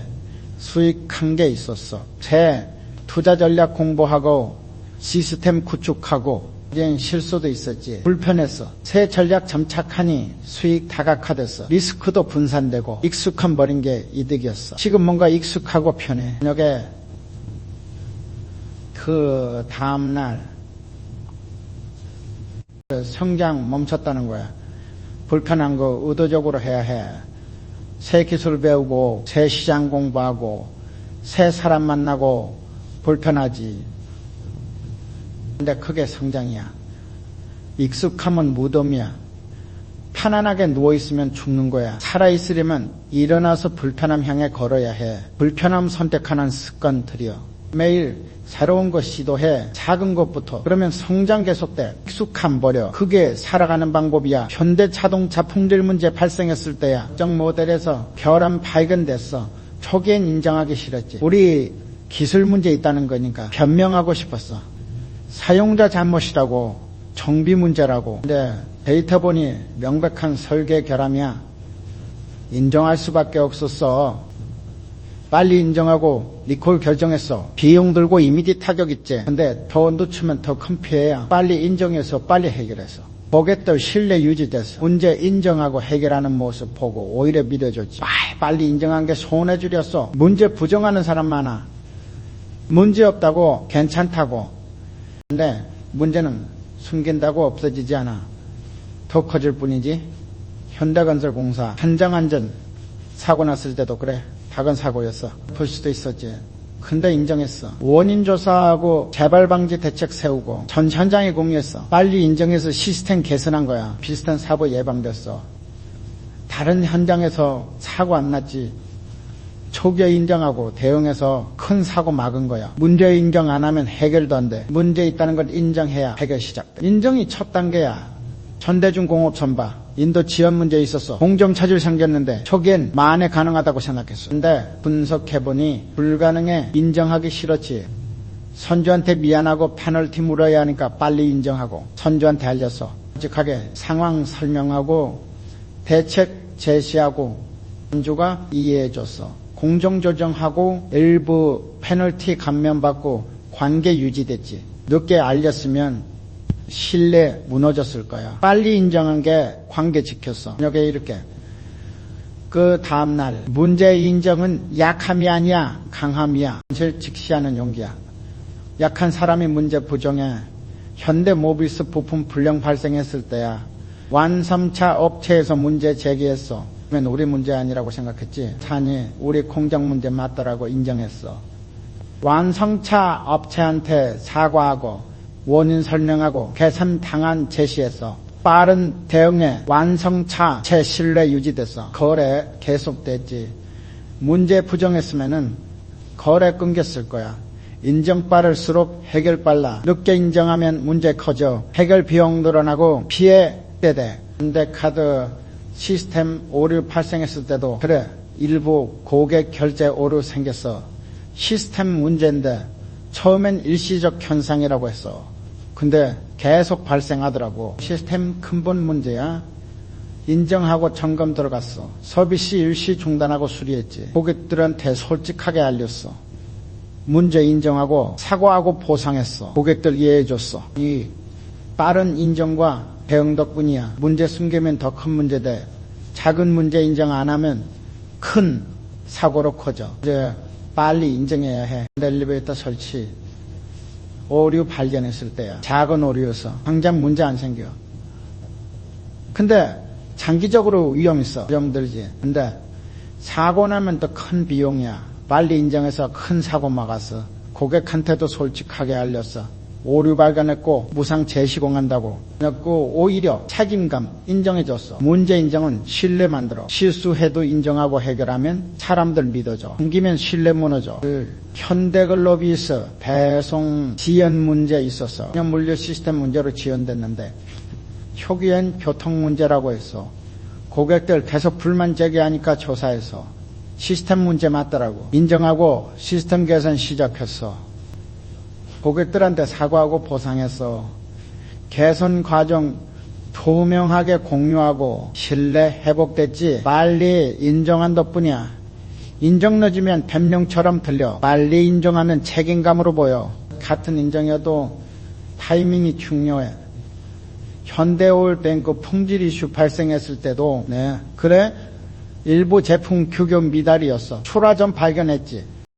수익한 게 있었어. 새 투자 전략 공부하고 시스템 구축하고 이젠 실수도 있었지. 불편했어. 새 전략 점착하니 수익 다각화됐어. 리스크도 분산되고 익숙함 버린 게 이득이었어. 지금 뭔가 익숙하고 편해. 저녁에 그 다음날 성장 멈췄다는 거야. 불편한 거 의도적으로 해야 해. 새 기술 배우고 새 시장 공부하고 새 사람 만나고 불편하지. 근데 그게 성장이야. 익숙함은 무덤이야. 편안하게 누워있으면 죽는 거야. 살아있으려면 일어나서 불편함 향해 걸어야 해. 불편함 선택하는 습관 들여. 매일 새로운 거 시도해. 작은 것부터. 그러면 성장 계속돼. 익숙함 버려. 그게 살아가는 방법이야. 현대자동차 품질 문제 발생했을 때야 특정 모델에서 결함 발견됐어. 초기엔 인정하기 싫었지. 우리 기술 문제 있다는 거니까 변명하고 싶었어. 사용자 잘못이라고, 정비 문제라고. 근데 데이터 보니 명백한 설계 결함이야. 인정할 수밖에 없었어. 빨리 인정하고 리콜 결정했어. 비용 들고 이미지 타격 있지. 근데 더 늦추면 더 큰 피해야. 빨리 인정해서 빨리 해결했어. 고객들 신뢰 유지됐어. 문제 인정하고 해결하는 모습 보고 오히려 믿어줬지. 빨리 인정한 게 손해 줄였어. 문제 부정하는 사람 많아. 문제 없다고 괜찮다고. 근데 문제는 숨긴다고 없어지지 않아. 더 커질 뿐이지. 현대건설공사 한정안전 사고 났을 때도 그래. 작은 사고였어. 볼 수도 있었지. 근데 인정했어. 원인 조사하고 재발 방지 대책 세우고 전 현장에 공유했어. 빨리 인정해서 시스템 개선한 거야. 비슷한 사고 예방됐어. 다른 현장에서 사고 안 났지. 초기에 인정하고 대응해서 큰 사고 막은 거야. 문제 인정 안 하면 해결도 안 돼. 문제 있다는 걸 인정해야 해결 시작돼. 인정이 첫 단계야. 전대중 공업 선박 인도 지연 문제 있었어. 공정 차질 생겼는데 초기엔 만에 가능하다고 생각했어. 근데 분석해보니 불가능해. 인정하기 싫었지. 선주한테 미안하고 페널티 물어야 하니까 빨리 인정하고 선주한테 알렸어. 솔직하게 상황 설명하고 대책 제시하고 선주가 이해해줬어. 공정조정하고 일부 페널티 감면받고 관계 유지됐지. 늦게 알렸으면 신뢰 무너졌을 거야. 빨리 인정한 게 관계 지켰어. 여기 이렇게. 그 다음날 문제 인정은 약함이 아니야 강함이야. 현실 직시하는 용기야. 약한 사람이 문제 부정해. 현대모비스 부품 불량 발생했을 때야. 완성차 업체에서 문제 제기했어. 그러면 우리 문제 아니라고 생각했지. 산이 우리 공장 문제 맞더라고 인정했어. 완성차 업체한테 사과하고 원인 설명하고 개선 방안 제시했어. 빠른 대응에 완성차 제 신뢰 유지됐어. 거래 계속됐지. 문제 부정했으면은 거래 끊겼을 거야. 인정 빠를수록 해결 빨라. 늦게 인정하면 문제 커져. 해결 비용 늘어나고 피해 때 돼. 현대카드 시스템 오류 발생했을 때도 그래, 일부 고객 결제 오류 생겼어. 시스템 문제인데 처음엔 일시적 현상이라고 했어. 근데 계속 발생하더라고. 시스템 근본 문제야. 인정하고 점검 들어갔어. 서비스 일시 중단하고 수리했지. 고객들한테 솔직하게 알렸어. 문제 인정하고 사과하고 보상했어. 고객들 이해해줬어. 이 빠른 인정과 대응 덕분이야. 문제 숨기면 더 큰 문제 돼. 작은 문제 인정 안 하면 큰 사고로 커져. 이제 빨리 인정해야 해. 엘리베이터 설치 오류 발견했을 때야. 작은 오류여서 당장 문제 안 생겨. 근데 장기적으로 위험 있어. 위험 들지. 근데 사고 나면 또 큰 비용이야. 빨리 인정해서 큰 사고 막았어. 고객한테도 솔직하게 알렸어. 오류 발견했고 무상 재시공한다고. 그래갖고 오히려 책임감 인정해줬어. 문제 인정은 신뢰 만들어. 실수해도 인정하고 해결하면 사람들 믿어줘. 숨기면 신뢰 무너져. 현대글로비스 배송 지연 문제 있었어. 그냥 물류 시스템 문제로 지연됐는데 초기엔 교통 문제라고 했어. 고객들 계속 불만 제기하니까 조사해서 시스템 문제 맞더라고. 인정하고 시스템 개선 시작했어. 고객들한테 사과하고 보상했어. 개선 과정 투명하게 공유하고 신뢰 회복됐지. 빨리 인정한 덕분이야. 인정 늦으면 변명처럼 들려. 빨리 인정하면 책임감으로 보여. 같은 인정이어도 타이밍이 중요해. 현대오일뱅크 품질 이슈 발생했을 때도 그래 일부 제품 규격 미달이었어. 출하 전 발견했지.